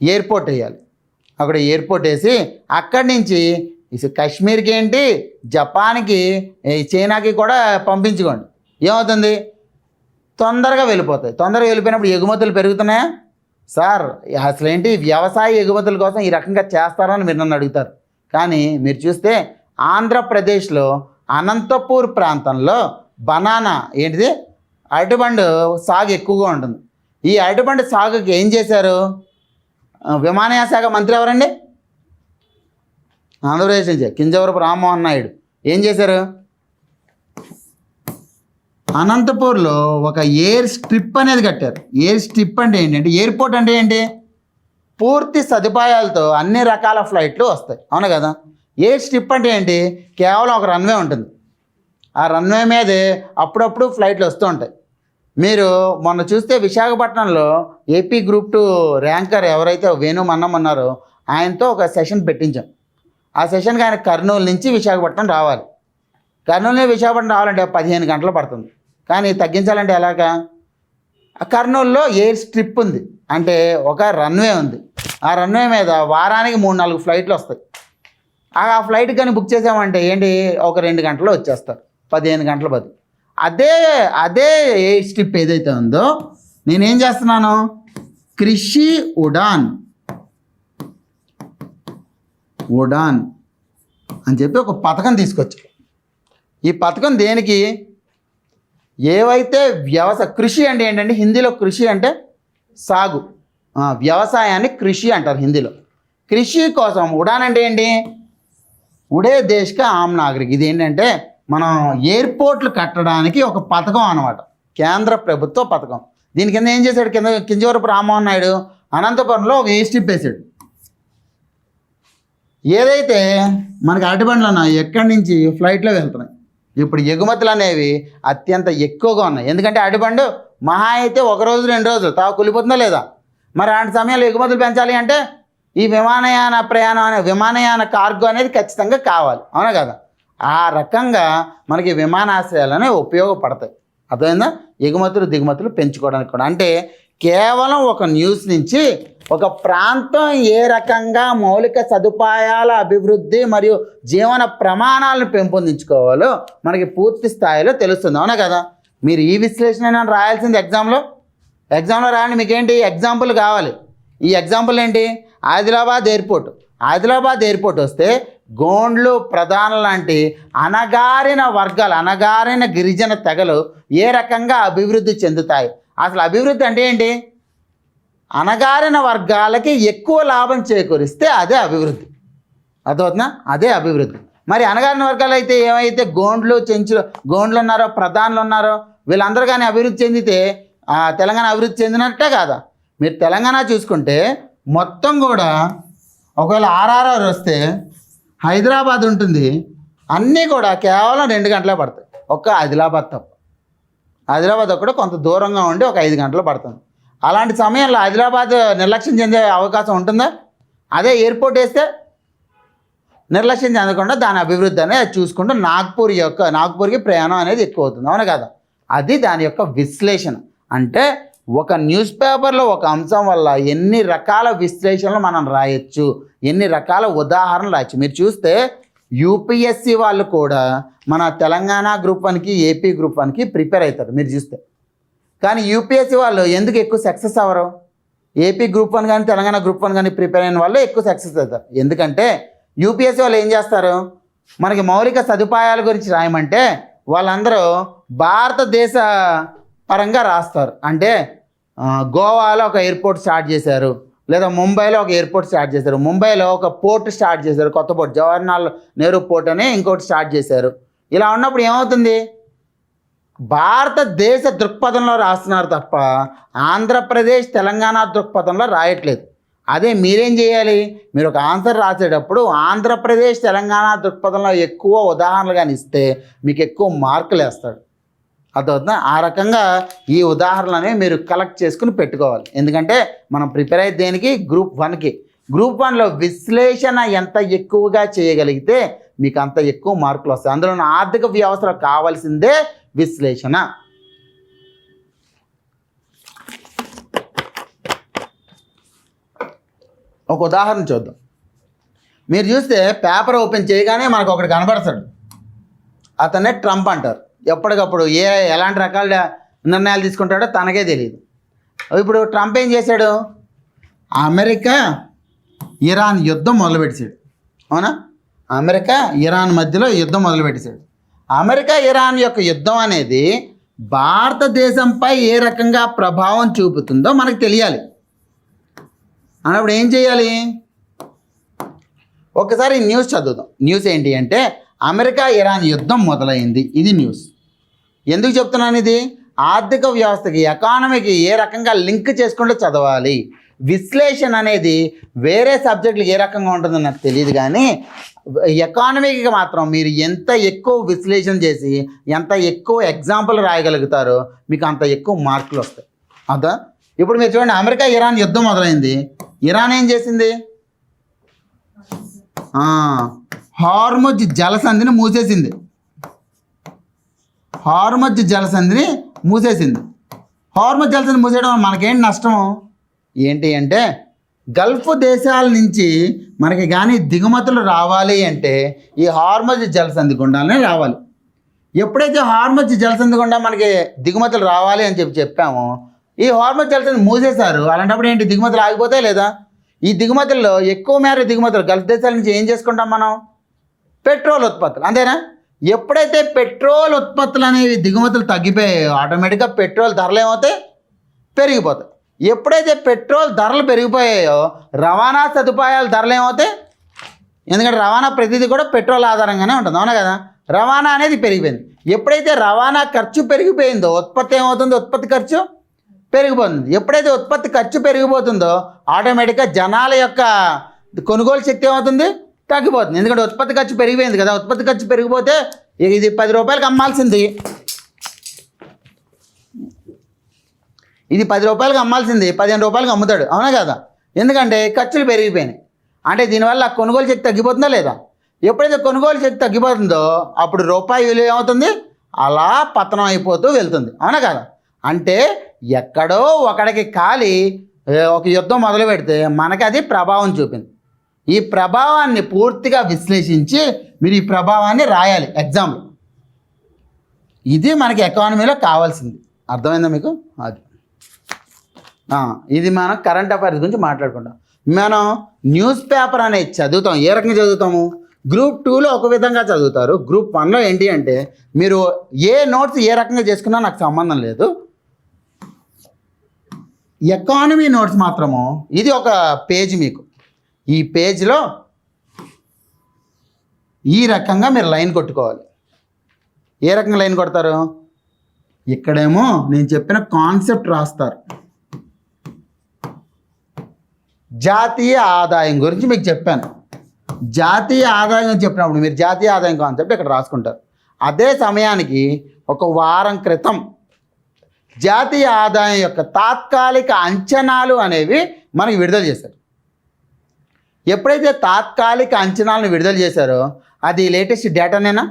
ఎయిర్పోర్ట్ వేయాలి. అక్కడ ఎయిర్పోర్ట్ వేసి అక్కడి నుంచి కాశ్మీర్కి ఏంటి, జపాన్కి, చైనాకి కూడా పంపించుకోండి, ఏమవుతుంది, తొందరగా వెళ్ళిపోతాయి. తొందరగా వెళ్ళిపోయినప్పుడు ఎగుమతులు పెరుగుతున్నాయా? సార్ అసలు ఏంటి వ్యవసాయ ఎగుమతుల కోసం ఈ రకంగా చేస్తారని మీరు నన్ను అడుగుతారు. కానీ మీరు చూస్తే ఆంధ్రప్రదేశ్లో అనంతపూర్ ప్రాంతంలో బనానా ఏంటిది అరటిపండు సాగు ఎక్కువగా ఉంటుంది. ఈ అరటిపండు సాగుకి ఏం చేశారు? విమానయాన శాఖ మంత్రి ఎవరండి? ఆంధ్రప్రదేశ్ నుంచి కింజవరపు రామ్మోహన్ నాయుడు ఏం చేశారు? అనంతపూర్లో ఒక ఎయిర్ స్ట్రిప్ అనేది కట్టారు. ఎయిర్ స్ట్రిప్ అంటే ఏంటంటే ఎయిర్పోర్ట్ అంటే ఏంటి, పూర్తి సదుపాయాలతో అన్ని రకాల ఫ్లైట్లు వస్తాయి, అవును కదా. ఎయిర్ స్ట్రిప్ అంటే ఏంటి, కేవలం ఒక రన్వే ఉంటుంది, ఆ రన్వే మీదే అప్పుడప్పుడు ఫ్లైట్లు వస్తూ ఉంటాయి. మీరు మొన్న చూస్తే విశాఖపట్నంలో ఏపీ గ్రూప్ 2 ర్యాంకర్ ఎవరైతే వేణు మన్నం ఉన్నారో ఆయనతో ఒక సెషన్ పెట్టించాం. ఆ సెషన్కి ఆయన కర్నూలు నుంచి విశాఖపట్నం రావాలి. కర్నూలు నుంచి విశాఖపట్నం రావాలంటే 15 గంటలు పడుతుంది. కానీ తగ్గించాలంటే ఎలాగా? కర్నూలులో ఎయిర్ స్ట్రిప్ ఉంది, అంటే ఒక రన్వే ఉంది. ఆ రన్వే మీద వారానికి 3-4 ఫ్లైట్లు వస్తాయి. ఆ ఫ్లైట్ కానీ బుక్ చేసామంటే ఏంటి, ఒక 2 గంటల్లో వచ్చేస్తారు, 15 గంటల బదులు. అదే ఎయిర్ స్ట్రిప్ ఏదైతే ఉందో నేనేం చేస్తున్నాను, కృషి ఉడాన్ అని చెప్పి ఒక పథకం తీసుకొచ్చాను. ఈ పథకం దేనికి, ఏవైతే కృషి అంటే ఏంటంటే హిందీలో కృషి అంటే సాగు, వ్యవసాయాన్ని కృషి అంటారు హిందీలో. కృషి కోసం ఉడాన్ అంటే ఏంటి, ఉడే దేశ్ కా ఆమ్ నాగరిక్. ఇది ఏంటంటే మనం ఎయిర్పోర్ట్లు కట్టడానికి ఒక పథకం అన్నమాట, కేంద్ర ప్రభుత్వ పథకం. దీని కింద ఏం చేశాడు, కింజవరపు రామ్మోహన్ నాయుడు అనంతపురంలో ఒక ఎయిర్ స్ట్రిప్ వేసాడు. ఏదైతే మనకి అరటిపండ్లు ఉన్నాయి ఎక్కడి నుంచి ఫ్లైట్లో వెళ్తున్నాయి. ఇప్పుడు ఎగుమతులు అనేవి అత్యంత ఎక్కువగా ఉన్నాయి. ఎందుకంటే అరటిపండు మహా అయితే 1 రోజు 2 రోజులు తావు కులిపోతుందా లేదా? మరి అలాంటి సమయంలో ఎగుమతులు పెంచాలి అంటే ఈ విమానయాన కార్గో అనేది ఖచ్చితంగా కావాలి, అవునా కదా. ఆ రకంగా మనకి విమానాశ్రయాలు అనేవి ఉపయోగపడతాయి, అర్థమైందా? ఎగుమతులు దిగుమతులు పెంచుకోవడానికి కూడా. అంటే కేవలం ఒక న్యూస్ నుంచి ఒక ప్రాంతం ఏ రకంగా మౌలిక సదుపాయాల అభివృద్ధి మరియు జీవన ప్రమాణాలను పెంపొందించుకోవాలో మనకి పూర్తి స్థాయిలో తెలుస్తుంది, అవునా కదా. మీరు ఈ విశ్లేషణ రాయాల్సింది ఎగ్జామ్లో రాయండి. మీకేంటి ఎగ్జాంపుల్ కావాలి. ఈ ఎగ్జాంపుల్ ఏంటి, ఆదిలాబాద్ ఎయిర్పోర్ట్ వస్తే గోండ్లు ప్రధాన లాంటి అణగారిన గిరిజన తెగలు ఏ రకంగా అభివృద్ధి చెందుతాయి. అసలు అభివృద్ధి అంటే ఏంటి, అణగారిన వర్గాలకి ఎక్కువ లాభం చేకూరిస్తే అదే అభివృద్ధి, అర్థమవుతుందా, అదే అభివృద్ధి. మరి అణగారిన వర్గాలు అయితే ఏమైతే గోండ్లు ఉన్నారో ప్రధానులు ఉన్నారో వీళ్ళందరూ కానీ అభివృద్ధి చెందితే తెలంగాణ అభివృద్ధి చెందినట్టే కాదా. మీరు తెలంగాణ చూసుకుంటే మొత్తం కూడా ఒకవేళ ఆర్ఆర్ఆర్ వస్తే హైదరాబాద్ ఉంటుంది, అన్నీ కూడా కేవలం 2 గంటలే పడతాయి, ఒక్క ఆదిలాబాద్ తప్ప. ఆదిలాబాద్ కూడా కొంత దూరంగా ఉండి ఒక 5 గంటలు పడుతుంది. అలాంటి సమయంలో ఆదిలాబాద్ నిర్లక్ష్యం చెందే అవకాశం ఉంటుందా? అదే ఎయిర్పోర్ట్ వేస్తే నిర్లక్ష్యం చెందకుండా దాని అభివృద్ధి అనేది చూసుకుంటూ నాగ్పూర్కి ప్రయాణం అనేది ఎక్కువ అవుతుంది, అవునా కదా. అది దాని యొక్క విశ్లేషణ. అంటే ఒక న్యూస్ పేపర్లో ఒక అంశం వల్ల ఎన్ని రకాల విశ్లేషణలు మనం రాయొచ్చు, ఎన్ని రకాల ఉదాహరణలు రాయొచ్చు. మీరు చూస్తే యూపీఎస్సి వాళ్ళు కూడా మన తెలంగాణ గ్రూప్ 1కి ఏపీ గ్రూప్ 1కి ప్రిపేర్ అవుతారు మీరు చూస్తే. కానీ యూపీఎస్సి వాళ్ళు ఎందుకు ఎక్కువ సక్సెస్ అవ్వరు? ఏపీ గ్రూప్ 1 కానీ తెలంగాణ గ్రూప్ 1 కానీ ప్రిపేర్ అయిన వాళ్ళు ఎక్కువ సక్సెస్ అవుతారు. ఎందుకంటే యూపీఎస్సి వాళ్ళు ఏం చేస్తారు, మనకి మౌలిక సదుపాయాల గురించి రాయమంటే వాళ్ళందరూ భారతదేశ పరంగా రాస్తారు. అంటే గోవాలో ఒక ఎయిర్పోర్ట్ స్టార్ట్ చేశారు, లేదా ముంబైలో ఒక ఎయిర్పోర్ట్ స్టార్ట్ చేశారు, ముంబైలో ఒక పోర్ట్ స్టార్ట్ చేశారు, కొత్త పోర్ట్ జవహర్లాల్ నెహ్రూ పోర్ట్ అని ఇంకోటి స్టార్ట్ చేశారు. ఇలా ఉన్నప్పుడు ఏమవుతుంది, భారతదేశ దృక్పథంలో రాస్తున్నారు తప్ప ఆంధ్రప్రదేశ్ తెలంగాణ దృక్పథంలో రాయట్లేదు. అదే మీరేం చేయాలి, మీరు ఒక ఆన్సర్ రాసేటప్పుడు ఆంధ్రప్రదేశ్ తెలంగాణ దృక్పథంలో ఎక్కువ ఉదాహరణలు కానీ ఇస్తే మీకు ఎక్కువ మార్కులు వేస్తాడు, అర్థమవుతుందా. ఆ రకంగా ఈ ఉదాహరణలని మీరు కలెక్ట్ చేసుకుని పెట్టుకోవాలి. ఎందుకంటే మనం ప్రిపేర్ అయ్యే దేనికి, గ్రూప్ 1కి. గ్రూప్ 1లో విశ్లేషణ ఎంత ఎక్కువగా చేయగలిగితే మీకు అంత ఎక్కువ మార్కులు వస్తాయి. అందులో ఆర్థిక వ్యవస్థలో కావాల్సిందే విశ్లేషణ. ఒక ఉదాహరణ చూద్దాం. మీరు చూస్తే పేపర్ ఓపెన్ చేయగానే మనకు ఒకటి కనబడతాడు, అతన్నే ట్రంప్ అంటారు. ఎప్పటికప్పుడు ఎలాంటి రకాల నిర్ణయాలు తీసుకుంటాడో తనకే తెలియదు. ఇప్పుడు ట్రంప్ ఏం చేశాడు, అమెరికా ఇరాన్ యుద్ధం మొదలుపెట్టాడు. అవునా, అమెరికా ఇరాన్ మధ్యలో యుద్ధం మొదలుపెట్టాడు. అమెరికా ఇరాన్ యొక్క యుద్ధం అనేది భారతదేశంపై ఏ రకంగా ప్రభావం చూపుతుందో మనకు తెలియాలి. అన్నప్పుడు ఏం చేయాలి, ఒకసారి న్యూస్ చదువుదాం. న్యూస్ ఏంటి అంటే అమెరికా ఇరాన్ యుద్ధం మొదలైంది. ఇది న్యూస్. ఎందుకు చెప్తున్నాను ఇది, ఆర్థిక వ్యవస్థకి ఎకానమీకి ఏ రకంగా లింక్ చేసుకుంటూ చదవాలి. విశ్లేషణ అనేది వేరే సబ్జెక్టులకు ఏ రకంగా ఉంటుందో నాకు తెలియదు, కానీ ఎకానమీకి మాత్రం మీరు ఎంత ఎక్కువ విశ్లేషణ చేసి ఎంత ఎక్కువ ఎగ్జాంపుల్ రాయగలుగుతారో మీకు అంత ఎక్కువ మార్కులు వస్తాయి. అదా ఇప్పుడు మీరు చూడండి, అమెరికా ఇరాన్ యుద్ధం మొదలైంది. ఇరాన్ ఏం చేసింది, హార్ముజ్ జలసంధిని మూసేసింది. హార్ముజ్ జలసంధిని మూసేసింది. హార్ముజ్ జలసంధి మూసేయడం మనకేంటి నష్టం ఏంటి అంటే, గల్ఫ్ దేశాల నుంచి మనకి కానీ దిగుమతులు రావాలి అంటే ఈ హార్ముజ్ జలసంధి గుండానే రావాలి. ఎప్పుడైతే హార్ముజ్ జలసంధి గుండా మనకి దిగుమతులు రావాలి అని చెప్పామో, ఈ హార్ముజ్ జలసంధి మూసేశారు. అలాంటప్పుడు ఏంటి, దిగుమతులు ఆగిపోతాయి లేదా? ఈ దిగుమతుల్లో ఎక్కువ మేర దిగుమతులు గల్ఫ్ దేశాల నుంచి ఏం చేసుకుంటాం మనం, పెట్రోల్ ఉత్పత్తులు, అంతేనా? ఎప్పుడైతే పెట్రోల్ ఉత్పత్తులు అనేవి దిగుమతులు తగ్గిపోయాయో ఆటోమేటిక్గా పెట్రోల్ ధరలు ఏమవుతాయి, పెరిగిపోతాయి. ఎప్పుడైతే పెట్రోల్ ధరలు పెరిగిపోయాయో రవాణా సదుపాయాల ధరలు ఏమవుతాయి, ఎందుకంటే రవాణా ప్రతిదీ కూడా పెట్రోల్ ఆధారంగానే ఉంటుంది. అవునా కదా, రవాణా అనేది పెరిగిపోయింది. ఎప్పుడైతే రవాణా ఖర్చు పెరిగిపోయిందో ఉత్పత్తి ఏమవుతుందో, ఉత్పత్తి ఖర్చు పెరిగిపోతుంది. ఎప్పుడైతే ఉత్పత్తి ఖర్చు పెరిగిపోతుందో ఆటోమేటిక్గా జనాల యొక్క కొనుగోలు శక్తి ఏమవుతుంది, తగ్గిపోతుంది. ఎందుకంటే ఉత్పత్తి ఖర్చు పెరిగిపోయింది కదా. ఉత్పత్తి ఖర్చు పెరిగిపోతే ఇది 10 రూపాయలకి అమ్మాల్సింది, ఇది 10 రూపాయలకి అమ్మాల్సింది 15 రూపాయలకి అమ్ముతాడు. అవునా కదా, ఎందుకంటే ఖర్చులు పెరిగిపోయినాయి. అంటే దీనివల్ల కొనుగోలు శక్తి తగ్గిపోతుందా లేదా? ఎప్పుడైతే కొనుగోలు శక్తి తగ్గిపోతుందో అప్పుడు రూపాయి విలువ ఏమవుతుంది, అలా పతనం అయిపోతూ వెళ్తుంది. అవునా కదా, అంటే ఎక్కడో ఒకడికి ఖాళీ ఒక యుద్ధం మొదలు పెడితే మనకి అది ప్రభావం చూపింది. ఈ ప్రభావాన్ని పూర్తిగా విశ్లేషించి మీరు ఈ ప్రభావాన్ని రాయాలి ఎగ్జామ్లో. ఇది మనకి ఎకానమీలో కావాల్సింది. అర్థమైందా మీకు? అది ఇది మనం కరెంట్ అఫైర్స్ గురించి మాట్లాడుకుంటాం. మనం న్యూస్ పేపర్ అనేది చదువుతాం. ఏ రకంగా చదువుతాము, గ్రూప్ 2లో ఒక విధంగా చదువుతారు. గ్రూప్ 1లో ఏంటి అంటే మీరు ఏ నోట్స్ ఏ రకంగా చేసుకున్నా నాకు సంబంధం లేదు. ఎకానమీ నోట్స్ మాత్రము ఇది ఒక పేజ్, మీకు ఈ పేజ్లో ఈ రకంగా మీరు లైన్ కొట్టుకోవాలి. ఏ రకంగా లైన్ కొడతారు, ఇక్కడేమో నేను చెప్పిన కాన్సెప్ట్ రాస్తారు. జాతీయ ఆదాయం గురించి మీకు చెప్పాను. జాతీయ ఆదాయం చెప్పినప్పుడు మీరు జాతీయ ఆదాయం కాన్సెప్ట్ ఇక్కడ రాసుకుంటారు. అదే సమయానికి ఒక వారం క్రితం జాతీయ ఆదాయం యొక్క తాత్కాలిక అంచనాలు అనేవి మనకి విడుదల చేశారు. ఎప్పుడైతే తాత్కాలిక అంచనాలను విడుదల చేశారో అది లేటెస్ట్ డేటానేనా,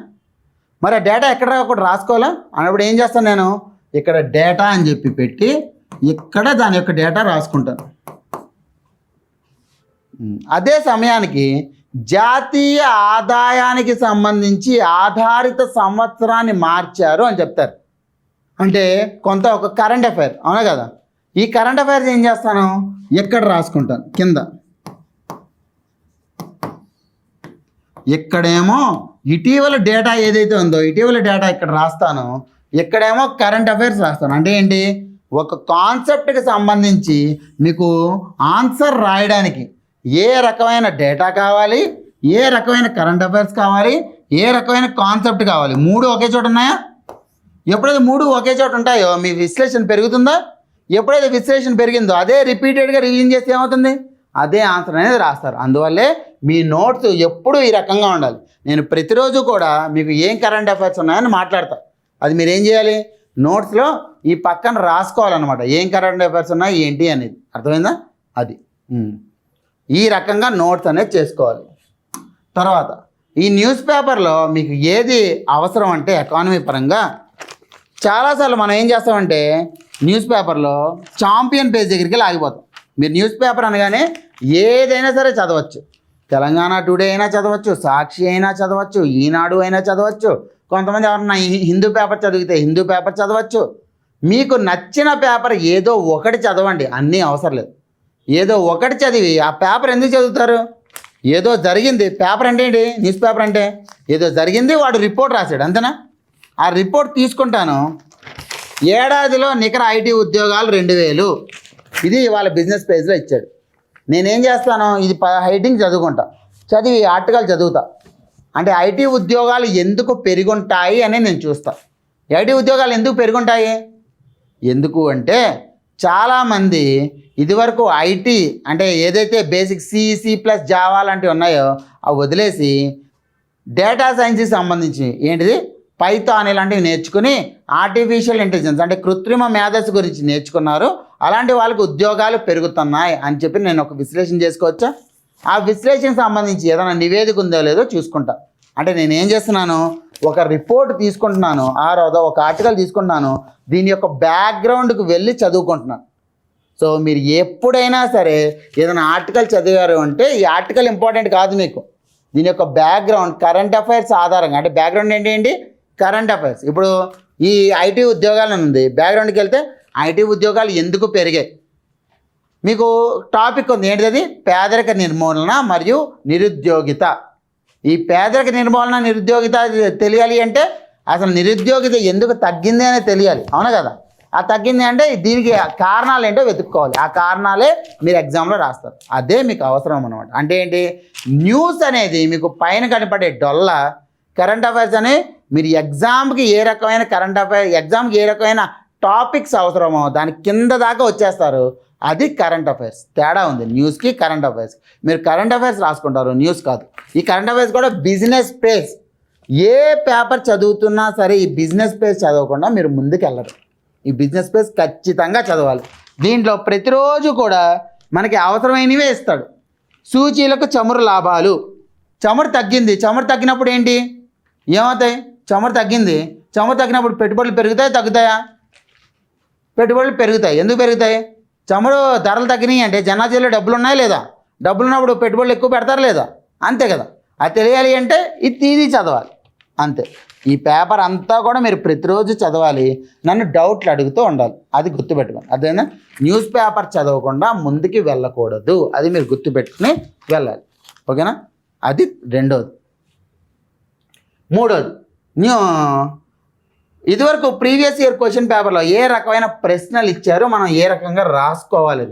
మరి ఆ డేటా ఎక్కడ ఒకటి రాసుకోవాలా అన్నప్పుడు ఏం చేస్తాను, నేను ఇక్కడ డేటా అని చెప్పి పెట్టి ఇక్కడ దాని యొక్క డేటా రాసుకుంటాను. అదే సమయానికి జాతీయ ఆదాయానికి సంబంధించి ఆధారిత సంవత్సరాన్ని మార్చారు అని చెప్తారు. అంటే కొంత ఒక కరెంట్ అఫైర్. అవునా కదా, ఈ కరెంట్ అఫైర్స్ ఏం చేస్తాను, ఎక్కడ రాసుకుంటాను కింద. ఇక్కడేమో ఇటీవల డేటా ఏదైతే ఉందో ఇటీవల డేటా ఇక్కడ రాస్తాను, ఇక్కడేమో కరెంట్ అఫైర్స్ రాస్తాను. అంటే ఏంటి, ఒక కాన్సెప్ట్కి సంబంధించి మీకు ఆన్సర్ రాయడానికి ఏ రకమైన డేటా కావాలి, ఏ రకమైన కరెంట్ అఫైర్స్ కావాలి, ఏ రకమైన కాన్సెప్ట్ కావాలి, 3 ఒకే చోట ఉన్నాయా? ఎప్పుడైతే 3 ఒకే చోట ఉంటాయో మీ విశ్లేషణ పెరుగుతుందా? ఎప్పుడైతే విశ్లేషణ పెరిగిందో అదే రిపీటెడ్గా రివిజన్ చేస్తే ఏమవుతుంది, అదే ఆన్సర్ అనేది రాస్తారు. అందువల్లే మీ నోట్స్ ఎప్పుడూ ఈ రకంగా ఉండాలి. నేను ప్రతిరోజు కూడా మీకు ఏం కరెంట్ అఫైర్స్ ఉన్నాయని మాట్లాడతా, అది మీరు ఏం చేయాలి, నోట్స్లో ఈ పక్కన రాసుకోవాలన్నమాట. ఏం కరెంట్ అఫైర్స్ ఉన్నాయి ఏంటి అనేది. అర్థమైందా? అది ఈ రకంగా నోట్స్ అనేది చేసుకోవాలి. తర్వాత ఈ న్యూస్ పేపర్లో మీకు ఏది అవసరం అంటే ఎకానమీ పరంగా చాలాసార్లు మనం ఏం చేస్తామంటే న్యూస్ పేపర్లో ఛాంపియన్ పేజ్ దగ్గరికి లాగిపోతాం. మీరు న్యూస్ పేపర్ అనగానే ఏదైనా సరే చదవచ్చు. తెలంగాణ టుడే అయినా చదవచ్చు, సాక్షి అయినా చదవచ్చు, ఈనాడు అయినా చదవచ్చు. కొంతమంది ఎవరన్నా హిందూ పేపర్ చదివితే హిందూ పేపర్ చదవచ్చు. మీకు నచ్చిన పేపర్ ఏదో ఒకటి చదవండి, అన్నీ అవసరం లేదు. ఏదో ఒకటి చదివి ఆ పేపర్ ఎందుకు చదువుతారు? ఏదో జరిగింది. పేపర్ అంటే ఏంటి? న్యూస్ పేపర్ అంటే ఏదో జరిగింది, వాడు రిపోర్ట్ రాశాడు, అంతేనా? ఆ రిపోర్ట్ తీసుకుంటాను. ఏడాదిలో నికర ఐటీ ఉద్యోగాలు 2000, ఇది వాళ్ళ బిజినెస్ పేజ్లో ఇచ్చాడు. నేనేం చేస్తాను, ఇది హైటింగ్ చదువుకుంటా, చదివి ఆర్టికల్ చదువుతా. అంటే ఐటీ ఉద్యోగాలు ఎందుకు పెరుగుంటాయి అని నేను చూస్తా. ఐటీ ఉద్యోగాలు ఎందుకు పెరుగుంటాయి? ఎందుకు అంటే చాలామంది ఇదివరకు ఐటీ అంటే ఏదైతే బేసిక్ సి ప్లస్ జావా లాంటివి ఉన్నాయో అవి వదిలేసి డేటా సైన్స్కి సంబంధించి ఏంటిది పైథాన్ ఇలాంటివి నేర్చుకుని ఆర్టిఫిషియల్ ఇంటెలిజెన్స్ అంటే కృత్రిమ మేధస్సు గురించి నేర్చుకున్నారు. అలాంటి వాళ్ళకి ఉద్యోగాలు పెరుగుతున్నాయి అని చెప్పి నేను ఒక విశ్లేషణ చేసుకోవచ్చా? ఆ విశ్లేషణకు సంబంధించి ఏదైనా నివేదిక ఉందో లేదో చూసుకుంటా. అంటే నేను ఏం చేస్తున్నాను, ఒక రిపోర్ట్ తీసుకుంటున్నాను, ఒక ఆర్టికల్ తీసుకుంటున్నాను, దీని యొక్క బ్యాక్గ్రౌండ్కి వెళ్ళి చదువుకుంటున్నాను. సో మీరు ఎప్పుడైనా సరే ఏదైనా ఆర్టికల్ చదివారు అంటే ఈ ఆర్టికల్ ఇంపార్టెంట్ కాదు మీకు, దీని యొక్క బ్యాక్గ్రౌండ్ కరెంట్ అఫైర్స్ ఆధారంగా. అంటే బ్యాక్గ్రౌండ్ ఏంటి? Current affairs. ఇప్పుడు ఈ ఐటీ ఉద్యోగాలు ఉంది, బ్యాక్గ్రౌండ్కి వెళ్తే ఐటీ ఉద్యోగాలు ఎందుకు పెరిగాయి, మీకు టాపిక్ ఉంది. ఏంటిది? పేదరిక నిర్మూలన మరియు నిరుద్యోగిత. ఈ పేదరిక నిర్మూలన నిరుద్యోగిత తెలియాలి అంటే అసలు నిరుద్యోగిత ఎందుకు తగ్గింది అనేది తెలియాలి, అవునా కదా? ఆ తగ్గింది అంటే దీనికి కారణాలు ఏంటో వెతుక్కోవాలి. ఆ కారణాలే మీరు ఎగ్జామ్లో రాస్తారు. అదే మీకు అవసరం అన్నమాట. అంటే ఏంటి, న్యూస్ అనేది మీకు పైన కనపడే డొల్ల, కరెంట్ అఫైర్స్ అని మీరు ఎగ్జామ్కి ఏ రకమైన కరెంట్ అఫైర్, ఎగ్జామ్కి ఏ రకమైన టాపిక్స్ అవసరమో దాని కింద దాకా వచ్చేస్తారు. అది కరెంట్ అఫైర్స్. తేడా ఉంది న్యూస్కి కరెంట్ అఫైర్స్. మీరు కరెంట్ అఫైర్స్ రాసుకుంటారు, న్యూస్ కాదు. ఈ కరెంట్ అఫైర్స్ కూడా బిజినెస్ పేజ్. ఏ పేపర్ చదువుతున్నా సరే ఈ బిజినెస్ పేజ్ చదవకుండా మీరు ముందుకు వెళ్ళరు. ఈ బిజినెస్ పేజ్ ఖచ్చితంగా చదవాలి. దీంట్లో ప్రతిరోజు కూడా మనకి అవసరమైనవే ఇస్తాడు. సూచీలకు చమురు లాభాలు. చమురు తగ్గింది, చమురు తగ్గినప్పుడు ఏంటి ఏమవుతాయి? చమురు తగ్గింది, చమురు తగ్గినప్పుడు పెట్టుబడులు పెరుగుతాయి తగ్గుతాయా? పెట్టుబడులు పెరుగుతాయి. ఎందుకు పెరుగుతాయి? చమురు ధరలు తగ్గినాయి అంటే జనాజీలో డబ్బులు ఉన్నాయా లేదా? డబ్బులు ఉన్నప్పుడు పెట్టుబడులు ఎక్కువ పెడతారు లేదా? అంతే కదా. అది తెలియాలి అంటే ఇది చదవాలి, అంతే. ఈ పేపర్ అంతా కూడా మీరు ప్రతిరోజు చదవాలి, నన్ను డౌట్లు అడుగుతూ ఉండాలి. అది గుర్తుపెట్టుకోండి. అదేనా, న్యూస్ పేపర్ చదవకుండా ముందుకి వెళ్ళకూడదు, అది మీరు గుర్తుపెట్టుకుని వెళ్ళాలి. ఓకేనా? అది రెండోది. మూడోది, ఇదివరకు ప్రీవియస్ ఇయర్ క్వశ్చన్ పేపర్లో ఏ రకమైన ప్రశ్నలు ఇచ్చారో మనం ఏ రకంగా రాసుకోవాలి.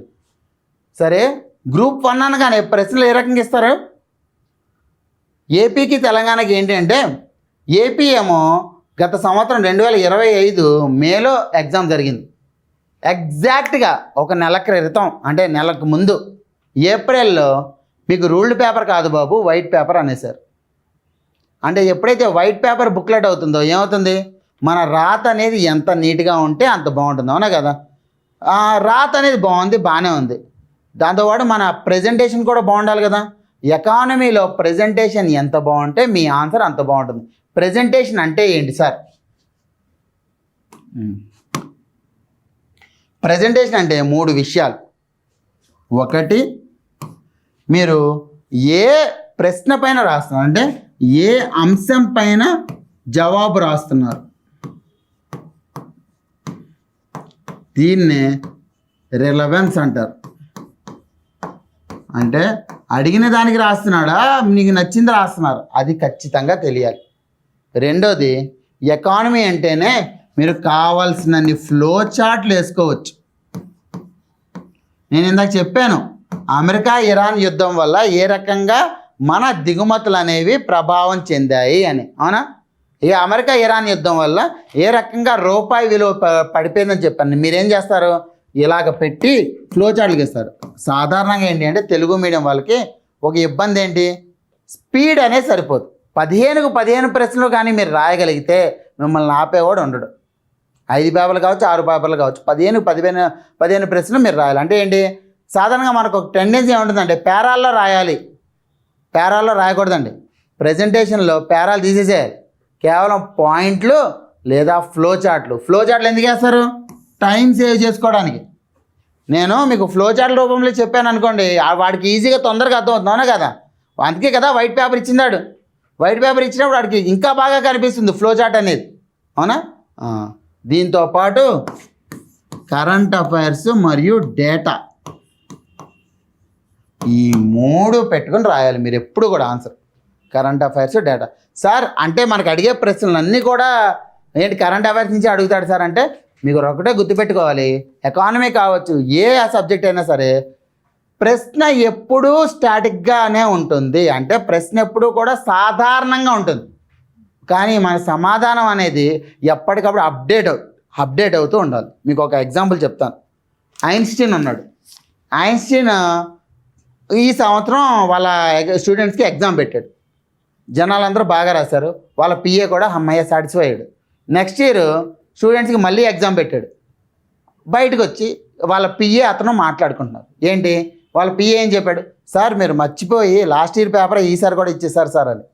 సరే, గ్రూప్ 1 అనగానే ప్రశ్నలు ఏ రకంగా ఇస్తారు? ఏపీకి తెలంగాణకి ఏంటి అంటే, ఏపీ ఏమో గత సంవత్సరం 2025 మేలో ఎగ్జామ్ జరిగింది. ఎగ్జాక్ట్గా ఒక నెల క్రితం అంటే నెలకు ముందు ఏప్రిల్లో మీకు రూల్డ్ పేపర్ కాదు బాబు, వైట్ పేపర్ అనేసారు. అంటే ఎప్పుడైతే వైట్ పేపర్ బుక్లెట్ అవుతుందో ఏమవుతుంది, మన రాత అనేది ఎంత నీట్గా ఉంటే అంత బాగుంటుంది, అవునా కదా? రాత అనేది బాగుంది, బాగానే ఉంది. దాంతోపాటు మన ప్రజెంటేషన్ కూడా బాగుండాలి కదా. ఎకానమీలో ప్రజెంటేషన్ ఎంత బాగుంటే మీ ఆన్సర్ అంత బాగుంటుంది. ప్రజెంటేషన్ అంటే ఏంటి సార్? ప్రజెంటేషన్ అంటే 3 విషయాలు. ఒకటి, మీరు ఏ ప్రశ్న పైన రాస్తున్నారు అంటే ఏ అంశం పైన జవాబు రాస్తున్నారు, దీన్నే రిలవెన్స్ అంటారు. అంటే అడిగిన దానికి రాస్తున్నాడా, నీకు నచ్చింది రాస్తున్నారు, అది ఖచ్చితంగా తెలియాలి. రెండోది, ఎకానమీ అంటేనే మీరు కావాల్సినన్ని ఫ్లో చార్ట్లు వేసుకోవచ్చు. నేను ఇందాక చెప్పాను, అమెరికా ఇరాన్ యుద్ధం వల్ల ఏ రకంగా మన దిగుమతులు అనేవి ప్రభావం చెందాయి అని, అవునా? ఈ అమెరికా ఇరాన్ యుద్ధం వల్ల ఏ రకంగా రూపాయి విలువ పడిపోయిందని చెప్పాను. మీరేం చేస్తారు, ఇలాగ పెట్టి ఫ్లో చార్ట్లకి ఇస్తారు. సాధారణంగా ఏంటి అంటే తెలుగు మీడియం వాళ్ళకి ఒక ఇబ్బంది ఏంటి, స్పీడ్ అనేది సరిపోదు. 15కు 15 ప్రశ్నలు కానీ మీరు రాయగలిగితే మిమ్మల్ని ఆపేవాడు ఉండడు. 5 పేపర్లు కావచ్చు, 6 పేపర్లు కావచ్చు, 15కు 15 ప్రశ్నలు మీరు రాయాలి. అంటే ఏంటి, సాధారణంగా మనకు ఒక టెండెన్సీ ఏముంటుందంటే పేరాల్లో రాయాలి. పేరాల్లో రాయకూడదండి. ప్రజెంటేషన్లో పేరాలు తీసేసేయాలి. కేవలం పాయింట్లు లేదా ఫ్లో చార్ట్లు. ఫ్లో చార్ట్లు ఎందుకు వేస్తారు? టైం సేవ్ చేసుకోవడానికి. నేను మీకు ఫ్లో చార్ట్ల రూపంలో చెప్పాను అనుకోండి, వాడికి ఈజీగా తొందరగా అర్థమవుతుంది, అవునా కదా? అందుకే కదా వైట్ పేపర్ ఇచ్చిందాడు. వైట్ పేపర్ ఇచ్చినప్పుడు వాడికి ఇంకా బాగా కనిపిస్తుంది ఫ్లో చార్ట్ అనేది, అవునా? దీంతో పాటు కరెంట్ అఫైర్స్ మరియు డేటా, ఈ 3 పెట్టుకొని రాయాలి మీరు ఎప్పుడు కూడా answer. Current affairs, data. Sir అంటే మనకు అడిగే ప్రశ్నలు అన్నీ కూడా ఏంటి కరెంట్ అఫైర్స్ నుంచి అడుగుతాడు సార్ అంటే, మీకు ఒకటే గుర్తుపెట్టుకోవాలి, ఎకానమీ కావచ్చు ఏ సబ్జెక్ట్ అయినా సరే ప్రశ్న ఎప్పుడూ స్టాటిక్గానే ఉంటుంది. అంటే ప్రశ్న ఎప్పుడూ కూడా సాధారణంగా ఉంటుంది, కానీ మన సమాధానం అనేది ఎప్పటికప్పుడు అప్డేట్ అవుతూ ఉండాలి. మీకు ఒక ఎగ్జాంపుల్ చెప్తాను. ఐన్స్టీన్ ఉన్నాడు. ఐన్స్టీన్ ఈ సంవత్సరం వాళ్ళ స్టూడెంట్స్కి ఎగ్జామ్ పెట్టాడు. జనాలందరూ బాగా రాశారు. వాళ్ళ పిఏ కూడా అమ్మయ్య సాటిస్ఫై అయ్యాడు. నెక్స్ట్ ఇయర్ స్టూడెంట్స్కి మళ్ళీ ఎగ్జామ్ పెట్టాడు. బయటకు వచ్చి వాళ్ళ పిఏ అతను మాట్లాడుకుంటున్నారు. ఏంటి వాళ్ళ పిఏ ఏం చెప్పాడు, సార్ మీరు మర్చిపోయి లాస్ట్ ఇయర్ పేపర్ ఈసారి కూడా ఇచ్చేసారు సార్ అని.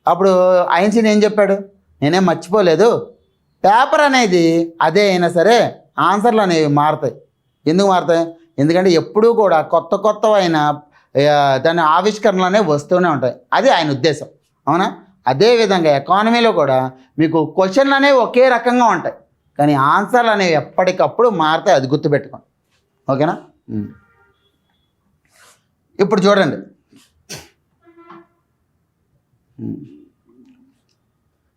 అప్పుడు ఐన్స్టీన్ ఏం చెప్పాడు, నేనేం మర్చిపోలేదు, పేపర్ అనేది అదే అయినా సరే ఆన్సర్లు అనేవి మారుతాయి. ఎందుకు మారుతాయి? ఎందుకంటే ఎప్పుడూ కూడా కొత్తవైన దాని ఆవిష్కరణలు అనేవి వస్తూనే ఉంటాయి. అది ఆయన ఉద్దేశం, అవునా? అదేవిధంగా ఎకానమీలో కూడా మీకు క్వశ్చన్లు అనేవి ఒకే రకంగా ఉంటాయి, కానీ ఆన్సర్లు అనేవి ఎప్పటికప్పుడు మారుతాయి. అది గుర్తుపెట్టుకోండి, ఓకేనా? ఇప్పుడు చూడండి,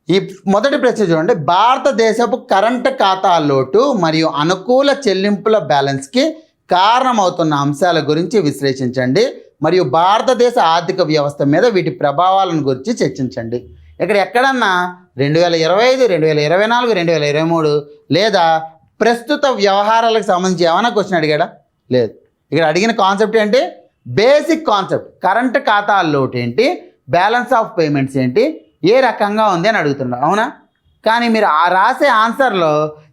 ఈ మొదటి ప్రశ్న చూడండి. భారతదేశపు కరెంటు ఖాతా లోటు మరియు అనుకూల చెల్లింపుల బ్యాలెన్స్కి కారణమవుతున్న అంశాల గురించి విశ్లేషించండి మరియు భారతదేశ ఆర్థిక వ్యవస్థ మీద వీటి ప్రభావాలను గురించి చర్చించండి. ఇక్కడ ఎక్కడన్నా 2025, 2024, 2023 లేదా ప్రస్తుత వ్యవహారాలకు సంబంధించి ఏమైనా క్వశ్చన్ అడిగాడా? లేదు. ఇక్కడ అడిగిన కాన్సెప్ట్ ఏంటి? Basic concept. కరెంటు ఖాతా లోటు ఏంటి, బ్యాలెన్స్ ఆఫ్ పేమెంట్స్ ఏంటి, ఏ రకంగా ఉంది అని అడుగుతున్నారు, అవునా? కానీ మీరు ఆ రాసే ఆన్సర్లో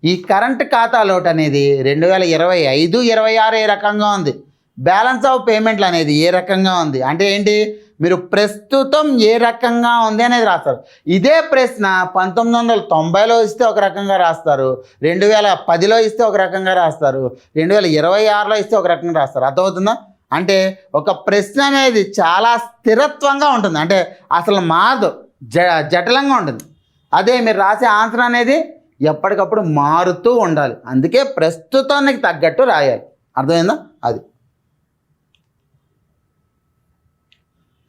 ఈ కరెంటు ఖాతా లోటు అనేది 2025, 26 ఏ రకంగా ఉంది, బ్యాలెన్స్ ఆఫ్ పేమెంట్లు అనేది ఏ రకంగా ఉంది అంటే ఏంటి, మీరు ప్రస్తుతం ఏ రకంగా ఉంది అనేది రాస్తారు. ఇదే ప్రశ్న 1990లో ఇస్తే ఒక రకంగా రాస్తారు, 2010లో ఇస్తే ఒక రకంగా రాస్తారు, 2026లో ఇస్తే ఒక రకంగా రాస్తారు. అర్థమవుతుందా? అంటే ఒక ప్రశ్న అనేది చాలా స్థిరత్వంగా ఉంటుంది, అంటే అసలు మారదు, జటిలంగా ఉంటుంది. అదే మీరు రాసే ఆన్సర్ అనేది ఎప్పటికప్పుడు మారుతూ ఉండాలి. అందుకే ప్రస్తుతానికి తగ్గట్టు రాయాలి. అర్థమైందా? అది.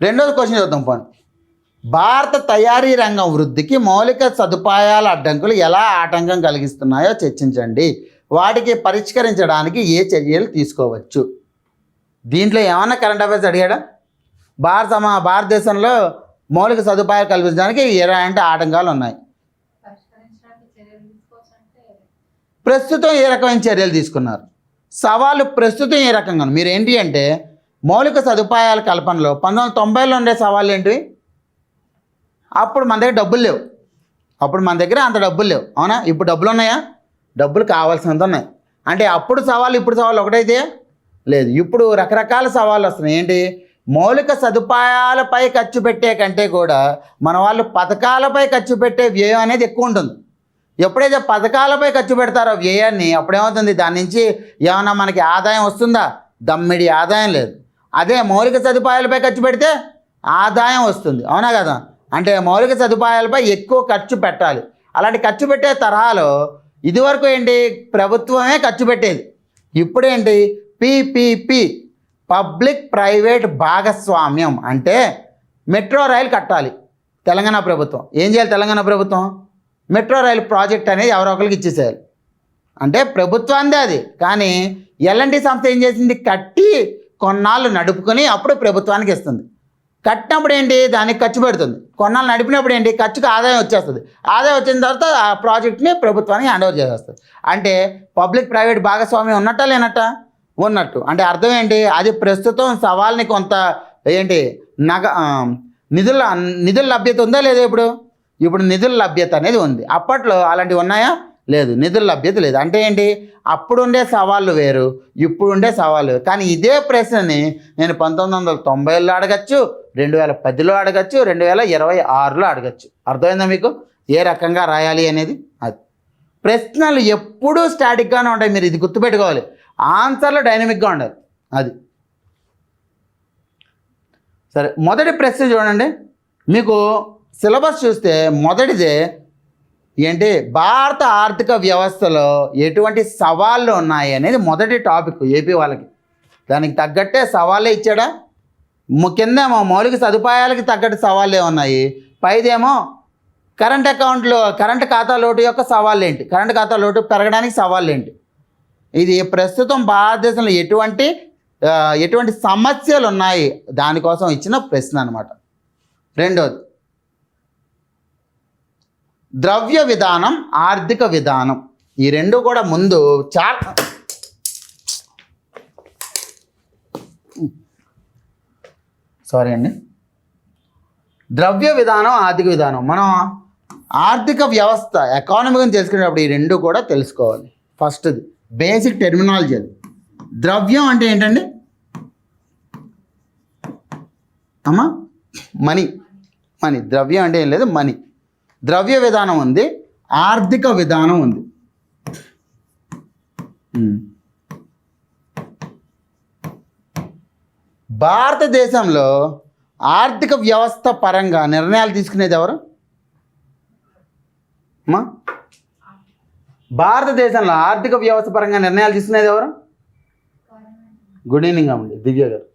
రెండోది క్వశ్చన్ చూద్దాం. పోనీ, భారత తయారీ రంగం వృద్ధికి మౌలిక సదుపాయాల అడ్డంకులు ఎలా ఆటంకం కలిగిస్తున్నాయో చర్చించండి. వాటికి పరిష్కరించడానికి ఏ చర్యలు తీసుకోవచ్చు? దీంట్లో ఏమన్నా కరెంట్ అఫైర్స్ అడిగాడా? భారతదేశంలో మౌలిక సదుపాయాలు కల్పించడానికి ఎలాంటి ఆటంకాలు ఉన్నాయి, ప్రస్తుతం ఏ రకమైన చర్యలు తీసుకున్నారు, సవాళ్ళు ప్రస్తుతం ఏ రకంగా. మీరు ఏంటి అంటే మౌలిక సదుపాయాల కల్పనలో 1990లో ఉండే సవాళ్ళు ఏంటివి? అప్పుడు మన దగ్గర డబ్బులు లేవు, అంత డబ్బులు లేవు, అవునా? ఇప్పుడు డబ్బులు ఉన్నాయా? డబ్బులు కావాల్సినంత ఉన్నాయి. అంటే అప్పుడు సవాళ్ళు ఇప్పుడు సవాళ్ళు ఒకటైతే లేదు. ఇప్పుడు రకరకాల సవాళ్ళు వస్తున్నాయి. ఏంటి? మౌలిక సదుపాయాలపై ఖర్చు పెట్టే కంటే కూడా మన వాళ్ళు పథకాలపై ఖర్చు పెట్టే వ్యయం అనేది ఎక్కువ ఉంటుంది. ఎప్పుడైతే పథకాలపై ఖర్చు పెడతారో వ్యయాన్ని, అప్పుడేమవుతుంది, దాని నుంచి ఏమన్నా మనకి ఆదాయం వస్తుందా? దమ్మిడి ఆదాయం లేదు. అదే మౌలిక సదుపాయాలపై ఖర్చు పెడితే ఆదాయం వస్తుంది, అవునా కదా? అంటే మౌలిక సదుపాయాలపై ఎక్కువ ఖర్చు పెట్టాలి. అలాంటి ఖర్చు పెట్టే తరహాలో ఇదివరకు ఏంటి, ప్రభుత్వమే ఖర్చు పెట్టేది. ఇప్పుడేంటి, పిపిపి, పబ్లిక్ ప్రైవేట్ భాగస్వామ్యం. అంటే మెట్రో రైలు కట్టాలి తెలంగాణ ప్రభుత్వం. ఏం చేయాలి తెలంగాణ ప్రభుత్వం? మెట్రో రైలు ప్రాజెక్ట్ అనేది ఎవరో ఒకరికి ఇచ్చేసేయాలి. అంటే ప్రభుత్వాందే అది. కానీ ఎల్ఎన్టీ సంస్థ ఏం చేసింది, కట్టి కొన్నాళ్ళు నడుపుకొని అప్పుడు ప్రభుత్వానికి ఇస్తుంది. కట్టినప్పుడు ఏంటి, దానికి ఖర్చు పెడుతుంది. కొన్నాళ్ళు నడిపినప్పుడు ఏంటి, ఖర్చుకు ఆదాయం వచ్చేస్తుంది. ఆదాయం వచ్చిన తర్వాత ఆ ప్రాజెక్ట్ని ప్రభుత్వానికి హ్యాండ్ ఓవర్ చేసేస్తుంది. అంటే పబ్లిక్ ప్రైవేట్ భాగస్వామ్యం ఉన్నట్టా లేనట్టా? ఉన్నట్టు. అంటే అర్థం ఏంటి, అది ప్రస్తుతం సవాల్ని కొంత ఏంటి నిధుల లభ్యత ఉందా లేదా? ఇప్పుడు నిధుల లభ్యత అనేది ఉంది. అప్పట్లో అలాంటివి ఉన్నాయా? లేదు, నిధుల లభ్యత లేదు. అంటే ఏంటి, అప్పుడుండే సవాళ్ళు వేరు, ఇప్పుడుండే సవాళ్ళు వేరు. కానీ ఇదే ప్రశ్నని నేను 1990లో అడగచ్చు, 2010లో అడగచ్చు, 2026లో అడగచ్చు. అర్థమైందా మీకు ఏ రకంగా రాయాలి అనేది? అది ప్రశ్నలు ఎప్పుడూ స్టాటిక్గానే ఉంటాయి, మీరు ఇది గుర్తుపెట్టుకోవాలి. ఆన్సర్లు డైనమిక్గా ఉండాలి. అది సరే, మొదటి ప్రశ్న చూడండి. మీకు సిలబస్ చూస్తే మొదటిదే ఏంటి, భారత ఆర్థిక వ్యవస్థలో ఎటువంటి సవాళ్ళు ఉన్నాయి అనేది మొదటి టాపిక్ ఏపీ వాళ్ళకి. దానికి తగ్గట్టే సవాళ్ళే ఇచ్చాడా. కిందేమో మౌలిక సదుపాయాలకి తగ్గట్టు సవాళ్ళే ఉన్నాయి, పైదేమో కరెంట్ ఖాతా లోటు యొక్క సవాళ్ళు ఏంటి, కరెంట్ ఖాతా లోటు పెరగడానికి సవాళ్ళు ఏంటి. ఇది ప్రస్తుతం భారతదేశంలో ఎటువంటి సమస్యలు ఉన్నాయి దానికోసం ఇచ్చిన ప్రశ్న అనమాట. రెండోది ద్రవ్య విధానం, ఆర్థిక విధానం. ఈ రెండు కూడా ముందు చాలా ద్రవ్య విధానం, ఆర్థిక విధానం. మనం ఆర్థిక వ్యవస్థ ఎకానమీ గురించి తెలుసుకునేటప్పుడు ఈ రెండు కూడా తెలుసుకోవాలి. ఫస్ట్ది బేసిక్ టెర్మినాలజీ. అది ద్రవ్యం అంటే ఏంటండి అమ్మా? మనీ. ద్రవ్యం అంటే ఏం లేదు, మనీ. ద్రవ్య విధానం ఉంది, ఆర్థిక విధానం ఉంది. భారతదేశంలో ఆర్థిక వ్యవస్థ పరంగా నిర్ణయాలు తీసుకునేది ఎవరు అమ్మా? భారతదేశంలో ఆర్థిక వ్యవస్థ పరంగా నిర్ణయాలు తీసుకునేది ఎవరు? గుడ్ ఈవినింగ్ అమ్మండి దివ్య గారు.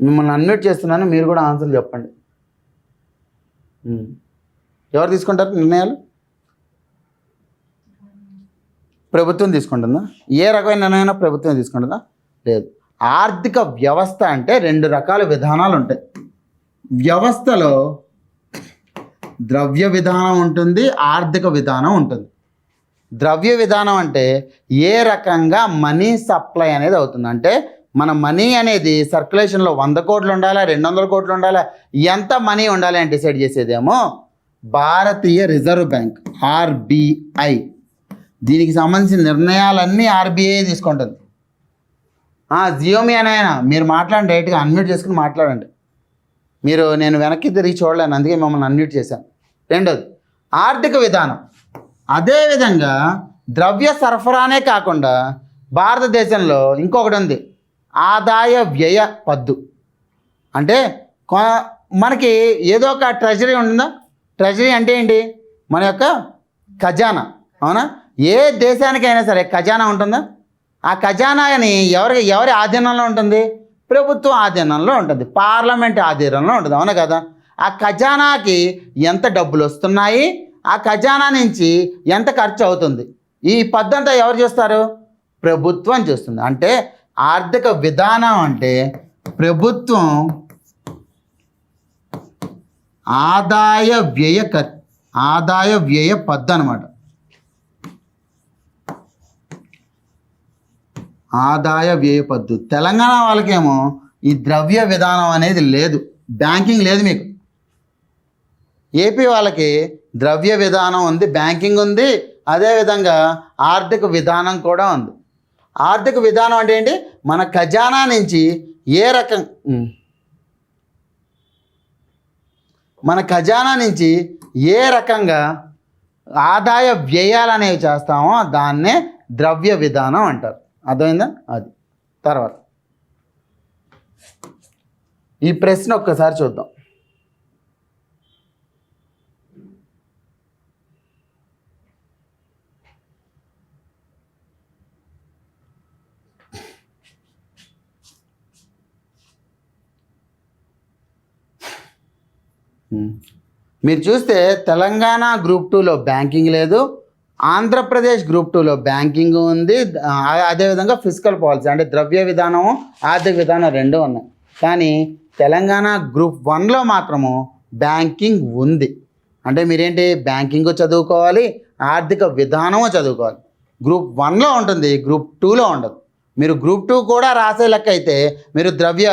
మిమ్మల్ని అన్మ్యూట్ చేస్తున్నాను, మీరు కూడా ఆన్సర్లు చెప్పండి. ఎవరు తీసుకుంటారు నిర్ణయాలు? ప్రభుత్వం తీసుకుంటుందా? ఏ రకమైన నిర్ణయం ప్రభుత్వం తీసుకుంటుందా? లేదు. ఆర్థిక వ్యవస్థ అంటే రెండు రకాల విధానాలు ఉంటాయి. వ్యవస్థలో ద్రవ్య విధానం ఉంటుంది, ఆర్థిక విధానం ఉంటుంది. ద్రవ్య విధానం అంటే ఏ రకంగా మనీ సప్లై అనేది అవుతుంది, అంటే మన మనీ అనేది సర్క్యులేషన్లో 100 కోట్లు ఉండాలా, 200 కోట్లు ఉండాలా, ఎంత మనీ ఉండాలి అని డిసైడ్ చేసేదేమో భారతీయ రిజర్వ్ బ్యాంక్, ఆర్బీఐ. దీనికి సంబంధించిన నిర్ణయాలన్నీ ఆర్బీఐ తీసుకుంటుంది. జియోమి అని ఆయన మీరు మాట్లాడండి, డైరెక్ట్గా అన్మ్యూట్ చేసుకుని మాట్లాడండి. నేను వెనక్కి తిరిగి చూడలేను, అందుకే మిమ్మల్ని అన్మ్యూట్ చేశాను. రెండోది ఆర్థిక విధానం. అదేవిధంగా ద్రవ్య సరఫరానే కాకుండా భారతదేశంలో ఇంకొకటి ఉంది, ఆదాయ వ్యయ పద్దు. అంటే మనకి ఏదో ఒక ట్రెజరీ ఉంటుందా? ట్రెజరీ అంటే ఏంటి? మన యొక్క ఖజానా. అవునా? ఏ దేశానికైనా సరే ఖజానా ఉంటుందా? ఆ ఖజానాని ఎవరి ఆధీనంలో ఉంటుంది? ప్రభుత్వం ఆధీనంలో ఉంటుంది, పార్లమెంట్ ఆధీనంలో ఉంటుంది. అవునా కదా? ఆ ఖజానాకి ఎంత డబ్బులు వస్తున్నాయి, ఆ ఖజానా నుంచి ఎంత ఖర్చు అవుతుంది, ఈ పద్ధతి ఎవరు చేస్తారు? ప్రభుత్వం చేస్తుంది. అంటే ఆర్థిక విధానం అంటే ప్రభుత్వం ఆదాయ వ్యయ పద్దు అనమాట. ఆదాయ వ్యయ పద్దు. తెలంగాణ వాళ్ళకేమో ఈ ద్రవ్య విధానం అనేది లేదు, బ్యాంకింగ్ లేదు మీకు. ఏపీ వాళ్ళకి ద్రవ్య విధానం ఉంది, బ్యాంకింగ్ ఉంది, అదేవిధంగా ఆర్థిక విధానం కూడా ఉంది. ఆర్థిక విధానం అంటే ఏంటి? మన ఖజానా నుంచి ఏ రకంగా ఆదాయ వ్యయాలు అనేవి చేస్తామో దాన్నే ద్రవ్య విధానం అంటారు. అర్థమైందా? అది. తర్వాత ఈ ప్రశ్న ఒక్కసారి చూద్దాం. మీరు చూస్తే తెలంగాణ గ్రూప్ 2లో బ్యాంకింగ్ లేదు, ఆంధ్రప్రదేశ్ గ్రూప్ 2లో బ్యాంకింగ్ ఉంది, అదేవిధంగా ఫిజికల్ పాలసీ అంటే ద్రవ్య విధానం, ఆర్థిక విధానం రెండు ఉన్నాయి. కానీ తెలంగాణ గ్రూప్ 1లో మాత్రము బ్యాంకింగ్ ఉంది. అంటే మీరేంటి, బ్యాంకింగ్ చదువుకోవాలి, ఆర్థిక విధానము చదువుకోవాలి. గ్రూప్ 1లో ఉంటుంది, గ్రూప్ 2లో ఉండదు. మీరు గ్రూప్ 2 కూడా రాసే లెక్క అయితే మీరు ద్రవ్య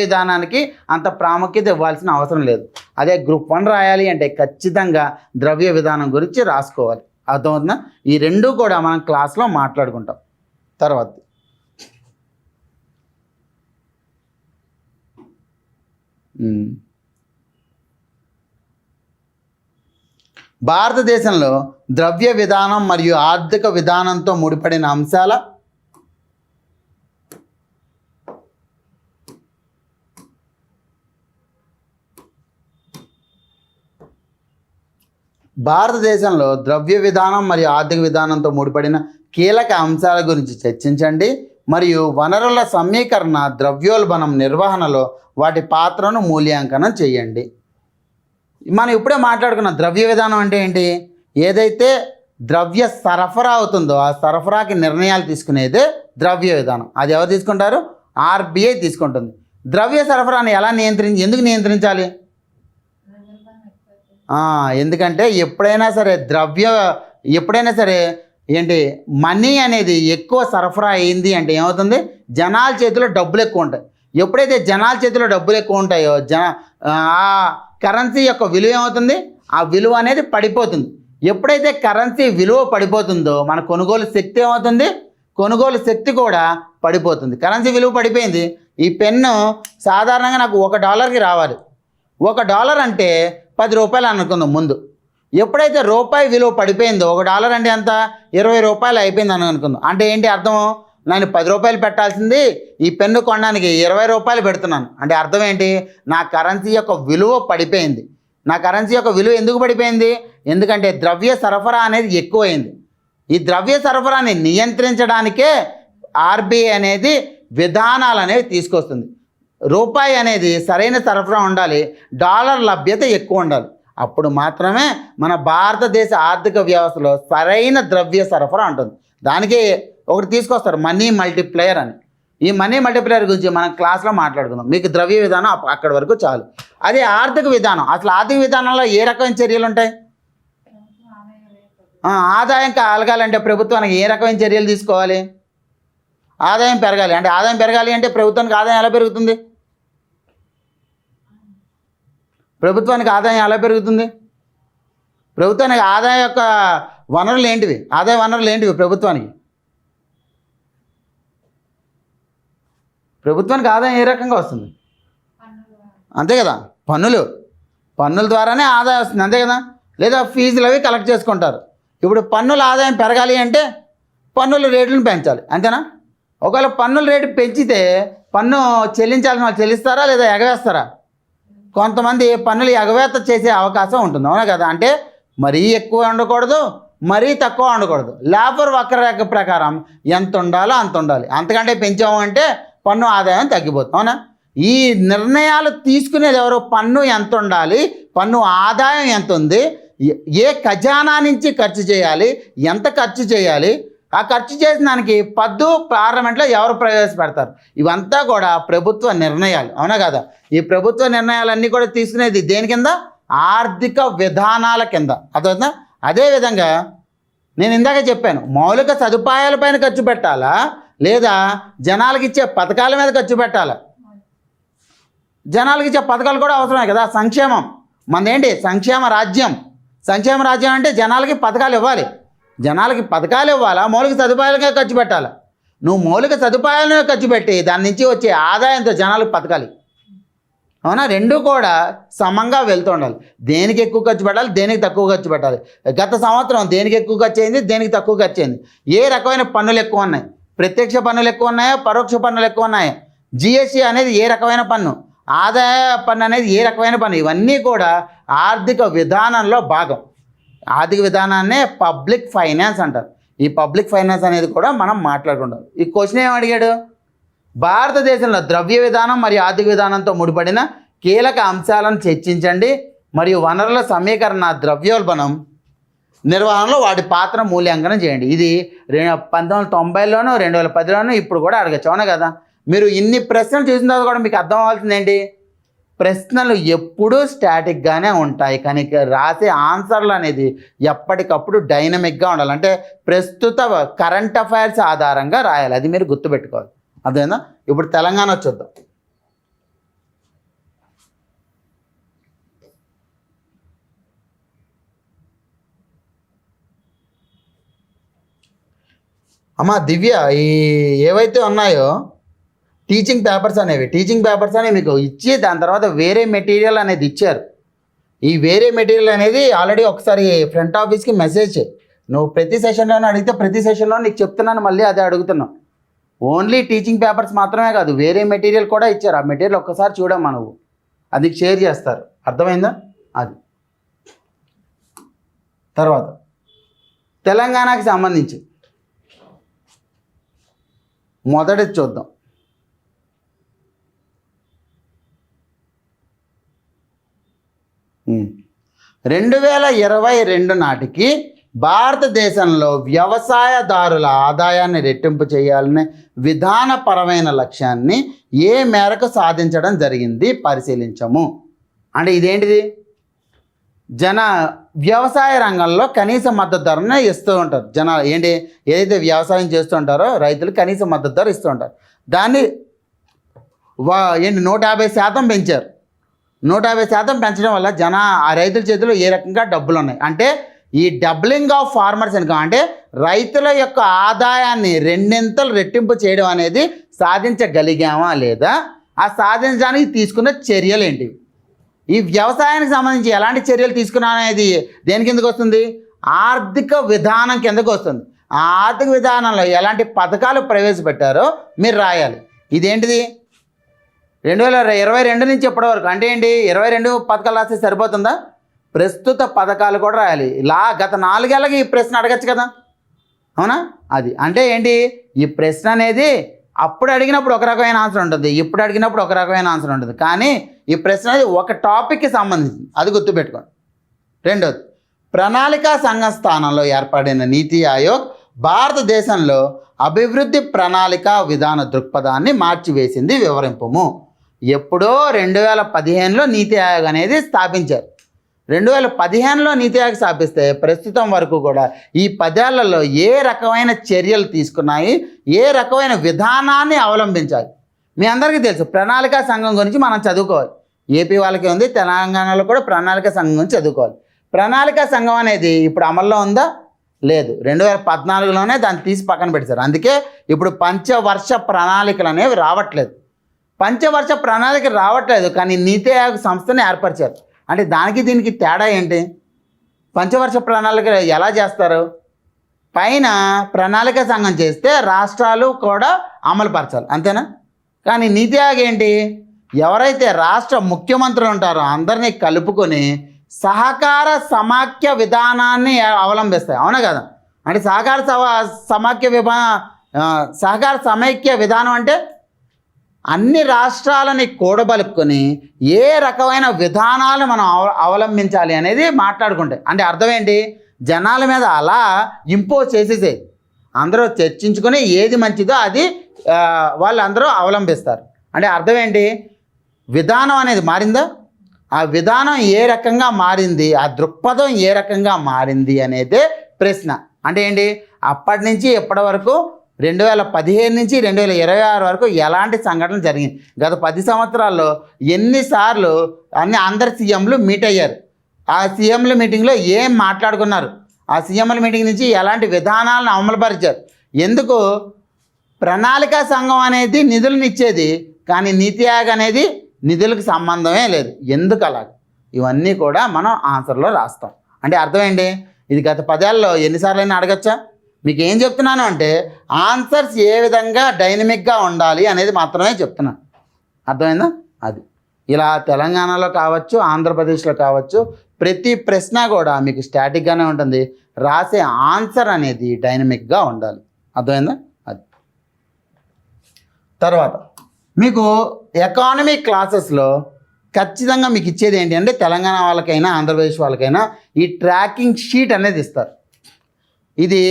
విధానానికి అంత ప్రాముఖ్యత ఇవ్వాల్సిన అవసరం లేదు. అదే గ్రూప్ 1 రాయాలి అంటే ఖచ్చితంగా ద్రవ్య విధానం గురించి రాసుకోవాలి. అర్థమవుతుందా? ఈ రెండు కూడా మనం క్లాస్లో మాట్లాడుకుంటాం. తర్వాత భారతదేశంలో ద్రవ్య విధానం మరియు ఆర్థిక విధానంతో ముడిపడిన అంశాల భారతదేశంలో ద్రవ్య విధానం మరియు ఆర్థిక విధానంతో ముడిపడిన కీలక అంశాల గురించి చర్చించండి మరియు వనరుల సమీకరణ ద్రవ్యోల్బణం నిర్వహణలో వాటి పాత్రను మూల్యాంకనం చేయండి. మనం ఇప్పుడే మాట్లాడుకున్న ద్రవ్య విధానం అంటే ఏంటి? ఏదైతే ద్రవ్య సరఫరా అవుతుందో ఆ సరఫరాకి నిర్ణయాలు తీసుకునేదే ద్రవ్య విధానం. అది ఎవరు తీసుకుంటారు? ఆర్బీఐ తీసుకుంటుంది. ద్రవ్య సరఫరాని ఎందుకు నియంత్రించాలి? ఎందుకంటే ఎప్పుడైనా సరే ఏంటి మనీ అనేది ఎక్కువ సరఫరా అయింది అంటే ఏమవుతుంది? జనాల చేతిలో డబ్బులు ఎక్కువ ఉంటాయి. ఎప్పుడైతే జనాల చేతిలో డబ్బులు ఎక్కువ ఉంటాయో ఆ కరెన్సీ యొక్క విలువ ఏమవుతుంది? ఆ విలువ అనేది పడిపోతుంది. ఎప్పుడైతే కరెన్సీ విలువ పడిపోతుందో మన కొనుగోలు శక్తి ఏమవుతుంది? కొనుగోలు శక్తి కూడా పడిపోతుంది. కరెన్సీ విలువ పడిపోయింది. ఈ పెన్ను సాధారణంగా నాకు $1కి రావాలి. $1 అంటే 10 రూపాయలు అనుకుందాం ముందు. ఎప్పుడైతే రూపాయి విలువ పడిపోయిందో $1 అంటే ఎంత? 20 రూపాయలు అయిపోయింది అని అనుకుందాం. అంటే ఏంటి అర్థం? నేను 10 రూపాయలు పెట్టాల్సింది ఈ పెన్ను కొనడానికి 20 రూపాయలు పెడుతున్నాను. అంటే అర్థం ఏంటి? నా కరెన్సీ యొక్క విలువ పడిపోయింది. నా కరెన్సీ యొక్క విలువ ఎందుకు పడిపోయింది? ఎందుకంటే ద్రవ్య సరఫరా అనేది ఎక్కువైంది. ఈ ద్రవ్య సరఫరాని నియంత్రించడానికే ఆర్బీఐ అనేది విధానాలు అనేవి తీసుకొస్తుంది. రూపాయి అనేది సరైన సరఫరా ఉండాలి, డాలర్ లభ్యత ఎక్కువ ఉండాలి. అప్పుడు మాత్రమే మన భారతదేశ ఆర్థిక వ్యవస్థలో సరైన ద్రవ్య సరఫరా ఉంటుంది. దానికి ఒకటి తీసుకొస్తారు, మనీ మల్టిప్లయర్ అని. ఈ మనీ మల్టిప్లయర్ గురించి మనం క్లాస్లో మాట్లాడుకుందాం. మీకు ద్రవ్య విధానం అక్కడి వరకు చాలు. అదే ఆర్థిక విధానం. అసలు ఆర్థిక విధానంలో ఏ రకమైన చర్యలు ఉంటాయి? ఆదాయం కలగాలంటే ప్రభుత్వానికి ఏ రకమైన చర్యలు తీసుకోవాలి? ఆదాయం పెరగాలి అంటే ప్రభుత్వానికి ఆదాయం ఎలా పెరుగుతుంది? ప్రభుత్వానికి ఆదాయం ఎలా పెరుగుతుంది? ప్రభుత్వానికి ఆదాయం యొక్క వనరులు ఏంటివి? ఆదాయ వనరులు ఏంటివి ప్రభుత్వానికి? ప్రభుత్వానికి ఆదాయం ఏ రకంగా వస్తుంది? అంతే కదా, పన్నుల ద్వారానే ఆదాయం వస్తుంది, అంతే కదా. లేదా ఫీజులు అవి కలెక్ట్ చేసుకుంటారు. ఇప్పుడు పన్నుల ఆదాయం పెరగాలి అంటే పన్నుల రేట్లను పెంచాలి, అంతేనా? ఒకవేళ పన్నుల రేటు పెంచితే పన్ను చెల్లించాల్సిన వాళ్ళు చెల్లిస్తారా లేదా ఎగవేస్తారా? కొంతమంది పన్నులు ఎగవేత చేసే అవకాశం ఉంటుంది, అవునా కదా. అంటే మరీ ఎక్కువ ఉండకూడదు, మరీ తక్కువ ఉండకూడదు. లేబర్ వక్రరేఖ ప్రకారం ఎంత ఉండాలో అంత ఉండాలి. అంతకంటే పెంచాము అంటే పన్ను ఆదాయం తగ్గిపోతుంది, అవునా. ఈ నిర్ణయాలు తీసుకునేది ఎవరు? పన్ను ఎంత ఉండాలి, పన్ను ఆదాయం ఎంత ఉంది, ఏ ఖజానా నుంచి ఖర్చు చేయాలి, ఎంత ఖర్చు చేయాలి, ఆ ఖర్చు చేసిన దానికి పద్దు పార్లమెంట్లో ఎవరు ప్రవేశపెడతారు, ఇవంతా కూడా ప్రభుత్వ నిర్ణయాలు, అవునా కదా. ఈ ప్రభుత్వ నిర్ణయాలన్నీ కూడా తీసుకునేది దేని కింద? ఆర్థిక విధానాల కింద, అర్థమవుతుందా. అదేవిధంగా నేను ఇందాక చెప్పాను, మౌలిక సదుపాయాలపైన ఖర్చు పెట్టాలా లేదా జనాలకు ఇచ్చే పథకాల మీద ఖర్చు పెట్టాలా? జనాలకు ఇచ్చే పథకాలు కూడా అవసరమే కదా. సంక్షేమం మనదేంటి? సంక్షేమ రాజ్యం అంటే జనాలకి పథకాలు ఇవ్వాలి. జనాలకి పథకాలు ఇవ్వాలా, మౌలిక సదుపాయాలుగా ఖర్చు పెట్టాలా? నువ్వు మౌలిక సదుపాయాలను ఖర్చు పెట్టి దాని నుంచి వచ్చే ఆదాయంతో జనాలకు పథకాలు, అవునా. రెండు కూడా సమంగా వెళ్తూ ఉండాలి. దేనికి ఎక్కువ ఖర్చు పెట్టాలి, దేనికి తక్కువ ఖర్చు పెట్టాలి. గత సంవత్సరం దేనికి ఎక్కువ ఖర్చు అయింది, దేనికి తక్కువ ఖర్చు అయింది, ఏ రకమైన పన్నులు ఎక్కువ ఉన్నాయి, ప్రత్యక్ష పన్నులు ఎక్కువ ఉన్నాయా, పరోక్ష పన్నులు ఎక్కువ ఉన్నాయా, జిఎస్టీ అనేది ఏ రకమైన పన్ను, ఆదాయ పన్ను అనేది ఏ రకమైన పన్ను, ఇవన్నీ కూడా ఆర్థిక విధానంలో భాగం. ఆర్థిక విధానాన్నే పబ్లిక్ ఫైనాన్స్ అంటారు. ఈ పబ్లిక్ ఫైనాన్స్ అనేది కూడా మనం మాట్లాడుకుంటాం. ఈ క్వశ్చన్ ఏం అడిగాడు? భారతదేశంలో ద్రవ్య విధానం మరియు ఆర్థిక విధానంతో ముడిపడిన కీలక అంశాలను చర్చించండి మరియు వనరుల సమీకరణ ద్రవ్యోల్బణం నిర్వహణలో వాటి పాత్ర మూల్యాంకనం చేయండి. ఇది 1990లోనూ 2010లోనూ ఇప్పుడు కూడా అడగచ్చు, అవునా కదా. మీరు ఇన్ని ప్రశ్నలు చూసిన తర్వాత కూడా మీకు అర్థం అవ్వాల్సింది ఏంటి? ప్రశ్నలు ఎప్పుడూ స్టాటిక్గానే ఉంటాయి, కానీ రాసే ఆన్సర్లు అనేది ఎప్పటికప్పుడు డైనమిక్గా ఉండాలి. అంటే ప్రస్తుత కరెంట్ అఫైర్స్ ఆధారంగా రాయాలి, అది మీరు గుర్తుపెట్టుకోవాలి, అదేనా. ఇప్పుడు తెలంగాణ వచ్చేద్దాం. అమ్మా దివ్య, ఈ ఏవైతే ఉన్నాయో టీచింగ్ పేపర్స్ అనేవి మీకు ఇచ్చి దాని తర్వాత వేరే మెటీరియల్ అనేది ఇచ్చారు. ఈ వేరే మెటీరియల్ అనేది ఆల్రెడీ ఒకసారి ఫ్రంట్ ఆఫీస్కి మెసేజ్ చేయి. నువ్వు ప్రతి సెషన్లోనే అడిగితే ప్రతి సెషన్లో నీకు చెప్తున్నాను, మళ్ళీ అదే అడుగుతున్నావు. ఓన్లీ టీచింగ్ పేపర్స్ మాత్రమే కాదు, వేరే మెటీరియల్ కూడా ఇచ్చారు. ఆ మెటీరియల్ ఒక్కసారి చూడమ్మా, నువ్వు అది షేర్ చేస్తారు, అర్థమైందా? అది తర్వాత తెలంగాణకి సంబంధించి మొదటిది చూద్దాం. 2022 నాటికి భారతదేశంలో వ్యవసాయదారుల ఆదాయాన్ని రెట్టింపు చేయాలనే విధానపరమైన లక్ష్యాన్ని ఏ మేరకు సాధించడం జరిగింది పరిశీలించము. అంటే ఇదేంటిది? వ్యవసాయ రంగంలో కనీస మద్దతు ధరను ఇస్తూ ఉంటారు. ఏదైతే వ్యవసాయం చేస్తూ ఉంటారో రైతులు కనీస మద్దతు ధర ఇస్తూ ఉంటారు. దాన్ని 150% పెంచారు. 150% పెంచడం వల్ల ఆ రైతుల చేతిలో ఏ రకంగా డబ్బులు ఉన్నాయి అంటే ఈ డబ్లింగ్ ఆఫ్ ఫార్మర్స్ ఇన్కమ్ అంటే రైతుల యొక్క ఆదాయాన్ని 2 రెట్టింపు చేయడం అనేది సాధించగలిగామా లేదా, ఆ సాధించడానికి తీసుకున్న చర్యలు ఏంటి, ఈ వ్యవసాయానికి సంబంధించి ఎలాంటి చర్యలు తీసుకున్నా అనేది దేని కిందకు వస్తుంది? ఆర్థిక విధానం కిందకు వస్తుంది. ఆ ఆర్థిక విధానంలో ఎలాంటి పథకాలు ప్రవేశపెట్టారో మీరు రాయాలి. ఇదేంటిది? 2022 నుంచి ఇప్పటి వరకు అంటే ఏంటి? 22 పథకాలు రాస్తే సరిపోతుందా? ప్రస్తుత పథకాలు కూడా రాయాలి. గత 4 ఏళ్ళకి ఈ ప్రశ్న అడగచ్చు కదా, అవునా? అది అంటే ఏంటి? ఈ ప్రశ్న అనేది అప్పుడు అడిగినప్పుడు ఒక రకమైన ఆన్సర్ ఉంటుంది, ఇప్పుడు అడిగినప్పుడు ఒక రకమైన ఆన్సర్ ఉంటుంది. కానీ ఈ ప్రశ్న అనేది ఒక టాపిక్కి సంబంధించింది, అది గుర్తుపెట్టుకోండి. రెండోది, ప్రణాళికా సంఘం స్థానంలో ఏర్పడిన నీతి ఆయోగ్ భారతదేశంలో అభివృద్ధి ప్రణాళిక విధాన దృక్పథాన్ని మార్చివేసింది, వివరింపము. ఎప్పుడో 2015లో నీతి ఆయోగ్ అనేది స్థాపించారు. 2015లో నీతి ఆయోగ్ స్థాపిస్తే ప్రస్తుతం వరకు కూడా ఈ 10 ఏళ్లలో ఏ రకమైన చర్యలు తీసుకున్నాయి, ఏ రకమైన విధానాన్ని అవలంబించాలి? మీ అందరికీ తెలుసు ప్రణాళికా సంఘం గురించి మనం చదువుకోవాలి. ఏపీ వాళ్ళకి ఉంది, తెలంగాణలో కూడా ప్రణాళికా సంఘం గురించి చదువుకోవాలి. ప్రణాళికా సంఘం అనేది ఇప్పుడు అమల్లో ఉందా? లేదు. 2014లోనే దాన్ని తీసి పక్కన పెట్టారు. అందుకే ఇప్పుడు పంచవర్ష ప్రణాళికలు అనేవి రావట్లేదు. పంచవర్ష ప్రణాళిక రావట్లేదు, కానీ నీతి ఆయోగ్ సంస్థని ఏర్పరిచారు. అంటే దానికి దీనికి తేడా ఏంటి? పంచవర్ష ప్రణాళిక ఎలా చేస్తారు? పైన ప్రణాళిక సంఘం చేస్తే రాష్ట్రాలు కూడా అమలుపరచాలి, అంతేనా? కానీ నీతి ఆయోగ్ ఏంటి? ఎవరైతే రాష్ట్ర ముఖ్యమంత్రులు ఉంటారో అందరినీ కలుపుకొని సహకార సమాఖ్య విధానాన్ని అవలంబిస్తాయి, అవునా కదా? అంటే సహకార సమైక్య విధానం అంటే అన్ని రాష్ట్రాలని కూడబలుపుకొని ఏ రకమైన విధానాలు మనం అవలంబించాలి అనేది మాట్లాడుకుంటాయి. అంటే అర్థం ఏంటి? జనాల మీద అలా ఇంపోజ్ చేసేసే అందరూ చర్చించుకొని ఏది మంచిదో అది వాళ్ళందరూ అవలంబిస్తారు. అంటే అర్థం ఏంటి? విధానం అనేది మారిందా? ఆ విధానం ఏ రకంగా మారింది, ఆ దృక్పథం ఏ రకంగా మారింది అనేదే ప్రశ్న. అంటే ఏంటి? అప్పటి నుంచి ఇప్పటి వరకు 2015 నుంచి 2026 వరకు ఎలాంటి సంఘటనలు జరిగింది? గత 10 సంవత్సరాల్లో ఎన్నిసార్లు అందరు సీఎంలు మీట్ అయ్యారు? ఆ సీఎంల మీటింగ్లో ఏం మాట్లాడుకున్నారు? ఆ సీఎంల మీటింగ్ నుంచి ఎలాంటి విధానాలను అమలుపరిచారు? ఎందుకు? ప్రణాళికా సంఘం అనేది నిధులను ఇచ్చేది, కానీ నీతి ఆయోగ్ అనేది నిధులకు సంబంధమే లేదు. ఎందుకు అలాగ? ఇవన్నీ కూడా మనం ఆన్సర్లో రాస్తాం. అంటే అర్థం ఏంటి? ఇది గత 10 ఏళ్ళలో ఎన్నిసార్లు అయినా అడగచ్చా? మీకు ఏం చెప్తున్నాను అంటే ఆన్సర్స్ ఏ విధంగా డైనమిక్గా ఉండాలి అనేది మాత్రమే చెప్తున్నాను. అర్థమైందా? అది ఇలా తెలంగాణలో కావచ్చు, ఆంధ్రప్రదేశ్లో కావచ్చు, ప్రతి ప్రశ్న కూడా మీకు స్టాటిక్గానే ఉంటుంది. రాసే ఆన్సర్ అనేది డైనమిక్గా ఉండాలి. అర్థమైందా? అది తర్వాత మీకు ఎకానమీ క్లాసెస్లో ఖచ్చితంగా మీకు ఇచ్చేది ఏంటి అంటే తెలంగాణ వాళ్ళకైనా ఆంధ్రప్రదేశ్ వాళ్ళకైనా ఈ ట్రాకింగ్ షీట్ అనేది ఇస్తారు. ఇది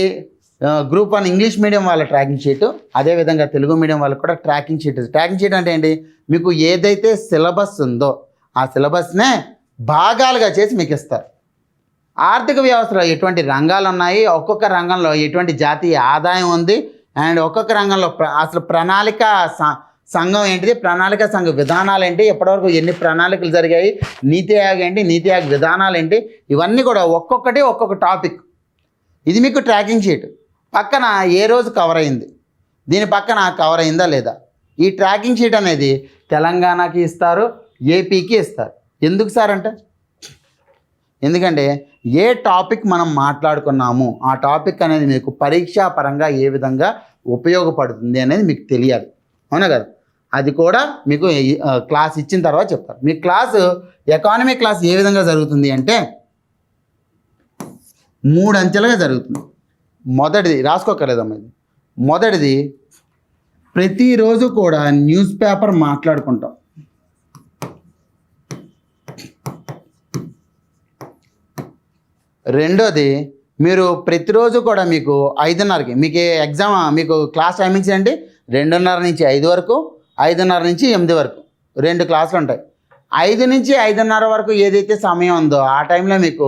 గ్రూప్ 1 ఇంగ్లీష్ మీడియం వాళ్ళ ట్రాకింగ్ షీటు, అదేవిధంగా తెలుగు మీడియం వాళ్ళకి కూడా ట్రాకింగ్ షీట్. ట్రాకింగ్ షీట్ అంటే ఏంటి? మీకు ఏదైతే సిలబస్ ఉందో ఆ సిలబస్నే భాగాలుగా చేసి మీకు ఇస్తారు. ఆర్థిక వ్యవస్థలో ఎటువంటి రంగాలు ఉన్నాయి, ఒక్కొక్క రంగంలో ఎటువంటి జాతీయ ఆదాయం ఉంది, అండ్ ఒక్కొక్క రంగంలో అసలు ప్రణాళిక సంఘం ఏంటిది, ప్రణాళిక సంఘ విధానాలు ఏంటి, ఎప్పటివరకు ఎన్ని ప్రణాళికలు జరిగాయి, నీతి ఆయోగ్ ఏంటి, నీతి ఆయోగ్ విధానాలు ఏంటి, ఇవన్నీ కూడా ఒక్కొక్కటి ఒక్కొక్క టాపిక్. ఇది మీకు ట్రాకింగ్ షీట్. పక్కన ఏ రోజు కవర్ అయింది, దీని పక్కన కవర్ అయిందా లేదా. ఈ ట్రాకింగ్ షీట్ అనేది తెలంగాణకి ఇస్తారు, ఏపీకి ఇస్తారు. ఎందుకు సార్ అంటే ఎందుకంటే ఏ టాపిక్ మనం మాట్లాడుకున్నాము ఆ టాపిక్ అనేది మీకు పరీక్షాపరంగా ఏ విధంగా ఉపయోగపడుతుంది అనేది మీకు తెలియాలి, అవునా కదా? అది కూడా మీకు క్లాస్ ఇచ్చిన తర్వాత చెప్తారు. మీ క్లాసు ఎకానమీ క్లాస్ ఏ విధంగా జరుగుతుంది అంటే 3 అంచెలుగా జరుగుతుంది. మొదటిది రాసుకోకర్లేదమ్మా, ఇది మొదటిది ప్రతిరోజు కూడా న్యూస్ పేపర్ మాట్లాడుకుంటాం. రెండోది మీరు ప్రతిరోజు కూడా మీకు 5:30కి మీకు ఎగ్జామ్ మీకు క్లాస్ టైమింగ్స్ ఏంటి 2:30 నుంచి 5 వరకు, 5:30 నుంచి 8 వరకు 2 క్లాసులు ఉంటాయి. 5 నుంచి 5:30 వరకు ఏదైతే సమయం ఉందో ఆ టైంలో మీకు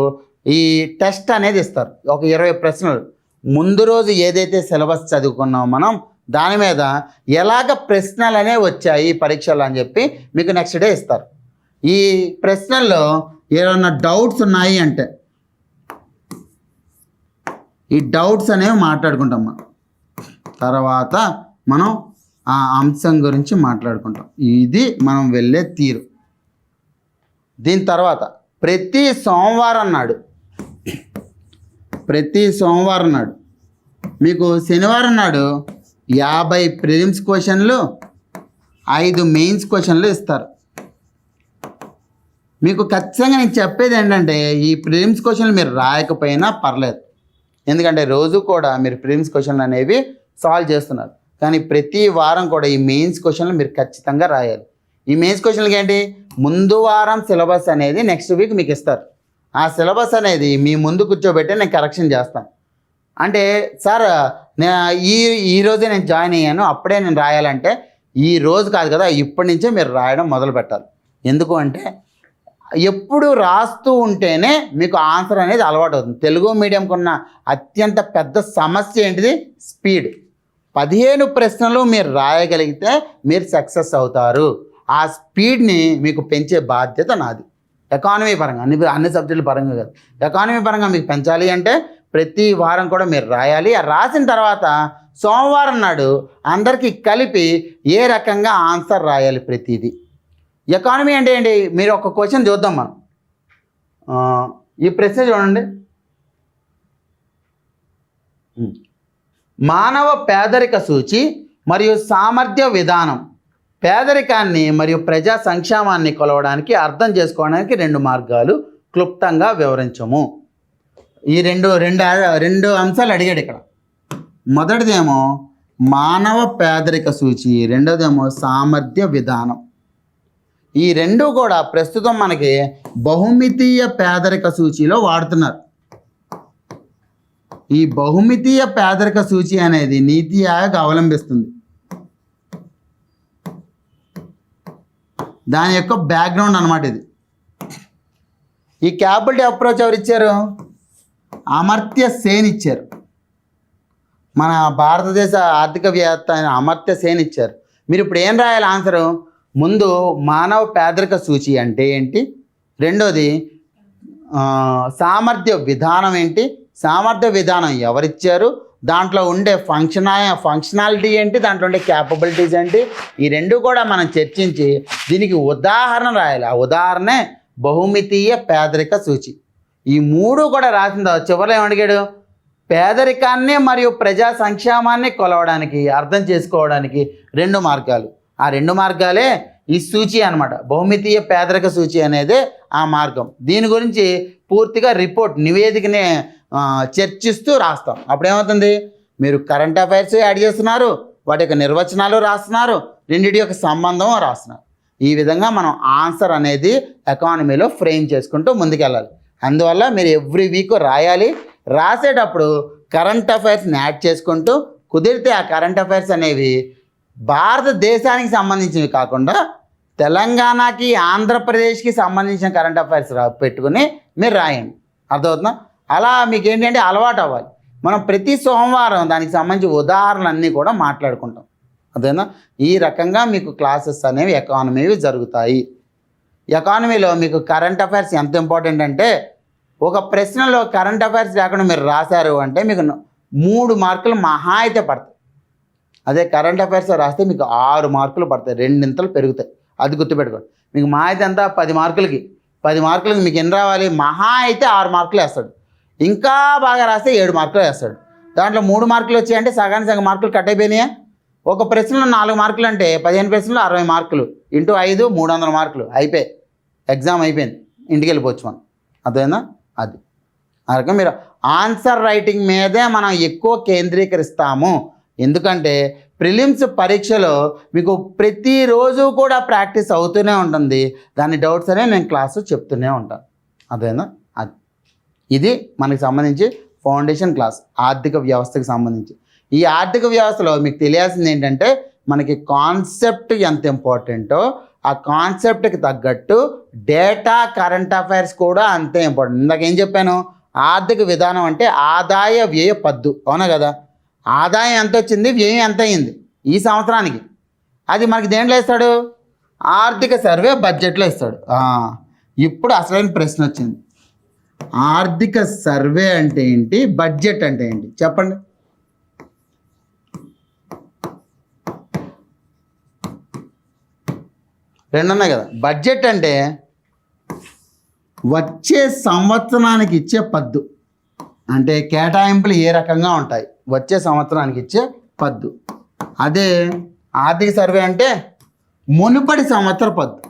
ఈ టెస్ట్ అనేది ఇస్తారు. ఒక 20 ప్రశ్నలు ముందు రోజు ఏదైతే సిలబస్ చదువుకున్నామో మనం దాని మీద ఎలాగ ప్రశ్నలు అనేవి వచ్చాయి పరీక్షలు అని చెప్పి మీకు నెక్స్ట్ డే ఇస్తారు. ఈ ప్రశ్నల్లో ఏమైనా డౌట్స్ ఉన్నాయి అంటే ఈ డౌట్స్ అనేవి మాట్లాడుకుంటాం. తర్వాత మనం ఆ అంశం గురించి మాట్లాడుకుంటాం. ఇది మనం వెళ్ళే తీరు. దీని తర్వాత ప్రతి సోమవారం నాడు మీకు శనివారం నాడు 50 ప్రిలిమ్స్ క్వశ్చన్లు 5 మెయిన్స్ క్వశ్చన్లు ఇస్తారు. మీకు ఖచ్చితంగా నేను చెప్పేది ఏంటంటే ఈ ప్రిలిమ్స్ క్వశ్చన్లు మీరు రాయకపోయినా పర్లేదు, ఎందుకంటే రోజు కూడా మీరు ప్రిలిమ్స్ క్వశ్చన్లు అనేవి సాల్వ్ చేస్తున్నారు. కానీ ప్రతి వారం కూడా ఈ మెయిన్స్ క్వశ్చన్లు మీరు ఖచ్చితంగా రాయాలి. ఈ మెయిన్స్ క్వశ్చన్లకి ఏంటి, ముందు వారం సిలబస్ అనేది నెక్స్ట్ వీక్ మీకు ఇస్తారు. ఆ సిలబస్ అనేది మీ ముందు కూర్చోబెట్టి నేను కరెక్షన్ చేస్తాను. అంటే సార్ ఈ రోజే నేను జాయిన్ అయ్యాను అప్పుడే నేను రాయాలంటే ఈ రోజు కాదు కదా, ఇప్పటి నుంచే మీరు రాయడం మొదలు పెట్టాలి. ఎందుకు అంటే ఎప్పుడు రాస్తూ ఉంటేనే మీకు ఆన్సర్ అనేది అలవాటు అవుతుంది. తెలుగు మీడియంకు ఉన్న అత్యంత పెద్ద సమస్య ఏంటిది, స్పీడ్. 15 ప్రశ్నలు మీరు రాయగలిగితే మీరు సక్సెస్ అవుతారు. ఆ స్పీడ్ని మీకు పెంచే బాధ్యత నాది. ఎకానమీ పరంగా అన్ని సబ్జెక్టుల పరంగా కాదు, ఎకానమీ పరంగా మీకు పెంచాలి అంటే ప్రతి వారం కూడా మీరు రాయాలి. ఆ రాసిన తర్వాత సోమవారం నాడు అందరికీ కలిపి ఏ రకంగా ఆన్సర్ రాయాలి ప్రతిదీ. ఎకానమీ అంటే ఏంటి, మీరు ఒక క్వశ్చన్ చూద్దాం మనం. ఈ ప్రశ్న చూడండి, మానవ పేదరిక సూచి మరియు సామర్థ్య విధానం పేదరికాన్ని మరియు ప్రజా సంక్షేమాన్ని కొలవడానికి అర్థం చేసుకోవడానికి 2 మార్గాలు క్లుప్తంగా వివరించము. ఈ రెండు అంశాలు అడిగాడు ఇక్కడ. మొదటిదేమో మానవ పేదరిక సూచి, రెండోదేమో సామర్థ్య విధానం. ఈ రెండు కూడా ప్రస్తుతం మనకి బహుమితీయ పేదరిక సూచిలో వాడుతున్నారు. ఈ బహుమితీయ పేదరిక సూచి అనేది నీతి ఆయోగ్ అవలంబిస్తుంది. దాని యొక్క బ్యాక్గ్రౌండ్ అన్నమాట ఇది. ఈ క్యాపిటల్ అప్రోచ్ ఎవరు ఇచ్చారు, అమర్త్య సేన్ ఇచ్చారు. మన భారతదేశ ఆర్థికవేత్త అయిన అమర్త్య సేన్ ఇచ్చారు. మీరు ఇప్పుడు ఏం రాయాలి ఆన్సరు, ముందు మానవ పేదరిక సూచి అంటే ఏంటి, రెండోది సామర్థ్య విధానం ఏంటి, సామర్థ్య విధానం ఎవరిచ్చారు, దాంట్లో ఉండే ఫంక్షనాలిటీ ఏంటి, దాంట్లో ఉండే క్యాపబిలిటీస్ ఏంటి, ఈ రెండు కూడా మనం చర్చించి దీనికి ఉదాహరణ రాయాలి. ఆ ఉదాహరణే బహుమితీయ పేదరిక సూచి. ఈ 3 కూడా రాసిన చివరిలో ఏమడిగాడు, పేదరికాన్ని మరియు ప్రజా సంక్షేమాన్ని కొలవడానికి అర్థం చేసుకోవడానికి 2 మార్గాలు. ఆ 2 మార్గాలే ఈ సూచి అన్నమాట. బహుమితీయ పేదరిక సూచి అనేది ఆ మార్గం. దీని గురించి పూర్తిగా రిపోర్ట్ నివేదికనే చర్చిస్తూ రాస్తాం. అప్పుడేమవుతుంది, మీరు కరెంట్ అఫైర్స్ యాడ్ చేస్తున్నారు, వాటి యొక్క నిర్వచనాలు రాస్తున్నారు, రెండింటి యొక్క సంబంధం రాస్తున్నారు. ఈ విధంగా మనం ఆన్సర్ అనేది ఎకానమీలో ఫ్రేమ్ చేసుకుంటూ ముందుకెళ్ళాలి. అందువల్ల మీరు ఎవ్రీ వీక్ రాయాలి. రాసేటప్పుడు కరెంట్ అఫైర్స్ని యాడ్ చేసుకుంటూ, కుదిరితే ఆ కరెంట్ అఫైర్స్ అనేవి భారతదేశానికి సంబంధించినవి కాకుండా తెలంగాణకి ఆంధ్రప్రదేశ్కి సంబంధించిన కరెంట్ అఫైర్స్ పెట్టుకుని మీరు రాయండి. అర్థమవుతుందా? అలా మీకు ఏంటంటే అలవాటు అవ్వాలి. మనం ప్రతి సోమవారం దానికి సంబంధించి ఉదాహరణలన్నీ కూడా మాట్లాడుకుంటాం. అదేనా, ఈ రకంగా మీకు క్లాసెస్ అనేవి ఎకానమీవి జరుగుతాయి. ఎకానమీలో మీకు కరెంట్ అఫైర్స్ ఎంత ఇంపార్టెంట్ అంటే, ఒక ప్రశ్నలో కరెంట్ అఫైర్స్ లేకుండా మీరు రాశారు అంటే మీకు 3 మార్కులు మహా అయితే పడతాయి. అదే కరెంట్ అఫైర్స్ రాస్తే మీకు 6 మార్కులు పడతాయి, 2 ఇంతలు పెరుగుతాయి. అది గుర్తుపెట్టుకోండి. మీకు మహా అయితే ఎంత 10 మార్కులకి మీకు ఎన్ని రావాలి, మహా అయితే 6 మార్కులు వేస్తాడు. ఇంకా బాగా రాస్తే 7 మార్కులు వేస్తాడు. దాంట్లో 3 మార్కులు వచ్చాయంటే సగం మార్కులు కట్ అయిపోయినాయా. ఒక ప్రశ్నలో 4 మార్కులు అంటే 15 ప్రశ్నలు 60 మార్కులు ఇంటూ 5 300 మార్కులు అయిపోయి ఎగ్జామ్ అయిపోయింది, ఇంటికి వెళ్ళిపోవచ్చు మనం. అదేనా అది. ఆ రకంగా మీరు ఆన్సర్ రైటింగ్ మీదే మనం ఎక్కువ కేంద్రీకరిస్తాము. ఎందుకంటే ప్రిలిమ్స్ పరీక్షలో మీకు ప్రతిరోజు కూడా ప్రాక్టీస్ అవుతూనే ఉంటుంది. దాని డౌట్స్ అనే నేను క్లాసు చెప్తూనే ఉంటాను. అదేనా? అది ఇది మనకి సంబంధించి ఫౌండేషన్ క్లాస్ ఆర్థిక వ్యవస్థకి సంబంధించి. ఈ ఆర్థిక వ్యవస్థలో మీకు తెలియాల్సింది ఏంటంటే మనకి కాన్సెప్ట్ ఎంత ఇంపార్టెంటో ఆ కాన్సెప్ట్కి తగ్గట్టు డేటా కరెంట్ అఫైర్స్ కూడా అంతే ఇంపార్టెంట్. ఇందాక ఏం చెప్పాను? ఆర్థిక విధానం అంటే ఆదాయ వ్యయ పద్దు, అవునా కదా? ఆదాయం ఎంత వచ్చింది, వ్యయం ఎంత అయింది ఈ సంవత్సరానికి, అది మనకి దేంట్లో ఇస్తాడు? ఆర్థిక సర్వే బడ్జెట్లో ఇస్తాడు. ఇప్పుడు అసలైన ప్రశ్న వచ్చింది. ఆర్థిక సర్వే అంటే ఏంటి, బడ్జెట్ అంటే ఏంటి చెప్పండి. రెండు ఉన్నాయి కదా. బడ్జెట్ అంటే వచ్చే సంవత్సరానికి ఇచ్చే పద్దు, అంటే కేటాయింపులు ఏ రకంగా ఉంటాయి వచ్చే సంవత్సరానికి ఇచ్చే పద్దు. అదే ఆర్థిక సర్వే అంటే మునుపటి సంవత్సర పద్దు,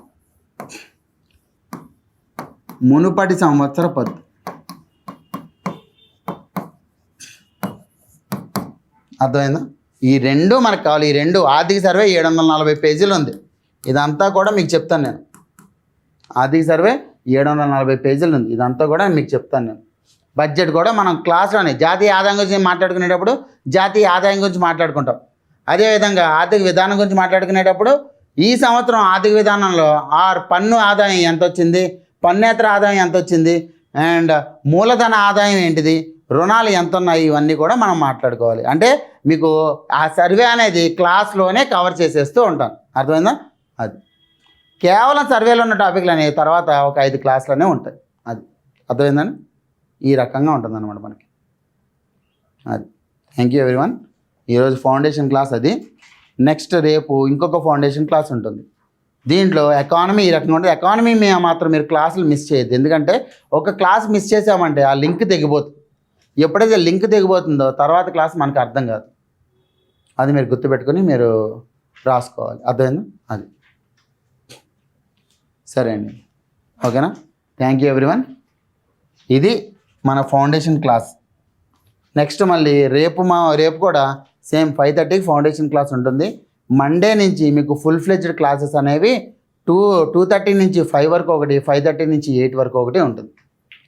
మునుపటి సంవత్సర పద్దు. అర్థమైందా? ఈ రెండు మనకు కావాలి. ఈ రెండు ఆర్థిక సర్వే 740 పేజీలు ఉంది. ఇదంతా కూడా మీకు చెప్తాను నేను. ఆర్థిక సర్వే 740 పేజీలు ఉంది. ఇదంతా కూడా మీకు చెప్తాను నేను. బడ్జెట్ కూడా మనం క్లాస్లోనే జాతీయ ఆదాయం గురించి మాట్లాడుకునేటప్పుడు జాతీయ ఆదాయం గురించి మాట్లాడుకుంటాం. అదేవిధంగా ఆర్థిక విధానం గురించి మాట్లాడుకునేటప్పుడు ఈ సంవత్సరం ఆర్థిక విధానంలో పన్ను ఆదాయం ఎంత వచ్చింది, పన్నేతర ఆదాయం ఎంత వచ్చింది, అండ్ మూలధన ఆదాయం ఏంటిది, రుణాలు ఎంత ఉన్నాయి, ఇవన్నీ కూడా మనం మాట్లాడుకోవాలి. అంటే మీకు ఆ సర్వే అనేది క్లాస్లోనే కవర్ చేసేస్తూ ఉంటాను. అర్థమైందా? అది కేవలం సర్వేలో ఉన్న టాపిక్లు అనేవి తర్వాత ఒక 5 క్లాసులోనే ఉంటాయి. అది అర్థమైందని ఈ రకంగా ఉంటుంది అన్నమాట మనకి. అది థ్యాంక్ యూ ఎవ్రీవన్. ఈరోజు ఫౌండేషన్ క్లాస్ అది. నెక్స్ట్ రేపు ఇంకొక ఫౌండేషన్ క్లాస్ ఉంటుంది. దీంట్లో ఎకానమీ ఈ రకంగా ఉంటుంది. ఎకానమీ మాత్రం మీరు క్లాసులు మిస్ చేయొద్దు. ఎందుకంటే ఒక క్లాస్ మిస్ చేసామంటే ఆ లింక్ తెగిపోతుంది. ఎప్పుడైతే లింక్ తెగిపోతుందో తర్వాత క్లాస్ మనకు అర్థం కాదు. అది మీరు గుర్తుపెట్టుకొని మీరు రాసుకోవాలి. అర్థమైందా? అది సరే అండి. ఓకేనా? Thank you everyone. ఇది మన ఫౌండేషన్ క్లాస్. నెక్స్ట్ మళ్ళీ రేపు కూడా సేమ్ 5:30కి ఫౌండేషన్ క్లాస్ ఉంటుంది. మండే నుంచి మీకు ఫుల్ ఫ్లెడ్జ్డ్ క్లాసెస్ అనేవి 2:30 నుంచి 5 వరకు ఒకటి, 5:30 నుంచి 8 వరకు ఒకటి ఉంటుంది.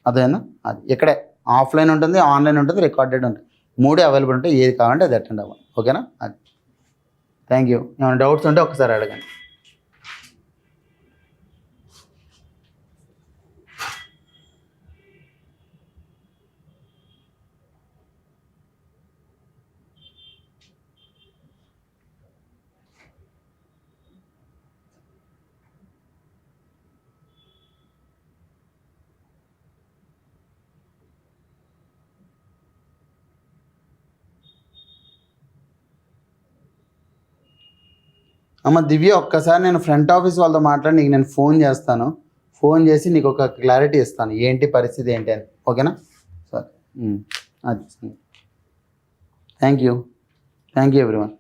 అదేనా? అది ఇక్కడే ఆఫ్లైన్ ఉంటుంది, ఆన్లైన్ ఉంటుంది, రికార్డెడ్ ఉంటుంది. 3 అవైలబుల్ ఉంటాయి. ఏది కావాలంటే అది అటెండ్ అవ్వాలి. ఓకేనా? అది థ్యాంక్ యూ. ఏమైనా డౌట్స్ ఉంటే ఒకసారి అడగండి. అమ్మ దివ్య, ఒక్కసారి నేను ఫ్రంట్ ఆఫీస్ వాళ్ళతో మాట్లాడి నీకు నేను ఫోన్ చేస్తాను. ఫోన్ చేసి నీకు ఒక క్లారిటీ ఇస్తాను ఏంటి పరిస్థితి ఏంటి అని. ఓకేనా? సరే. అది థ్యాంక్ యూ ఎవ్రీవన్.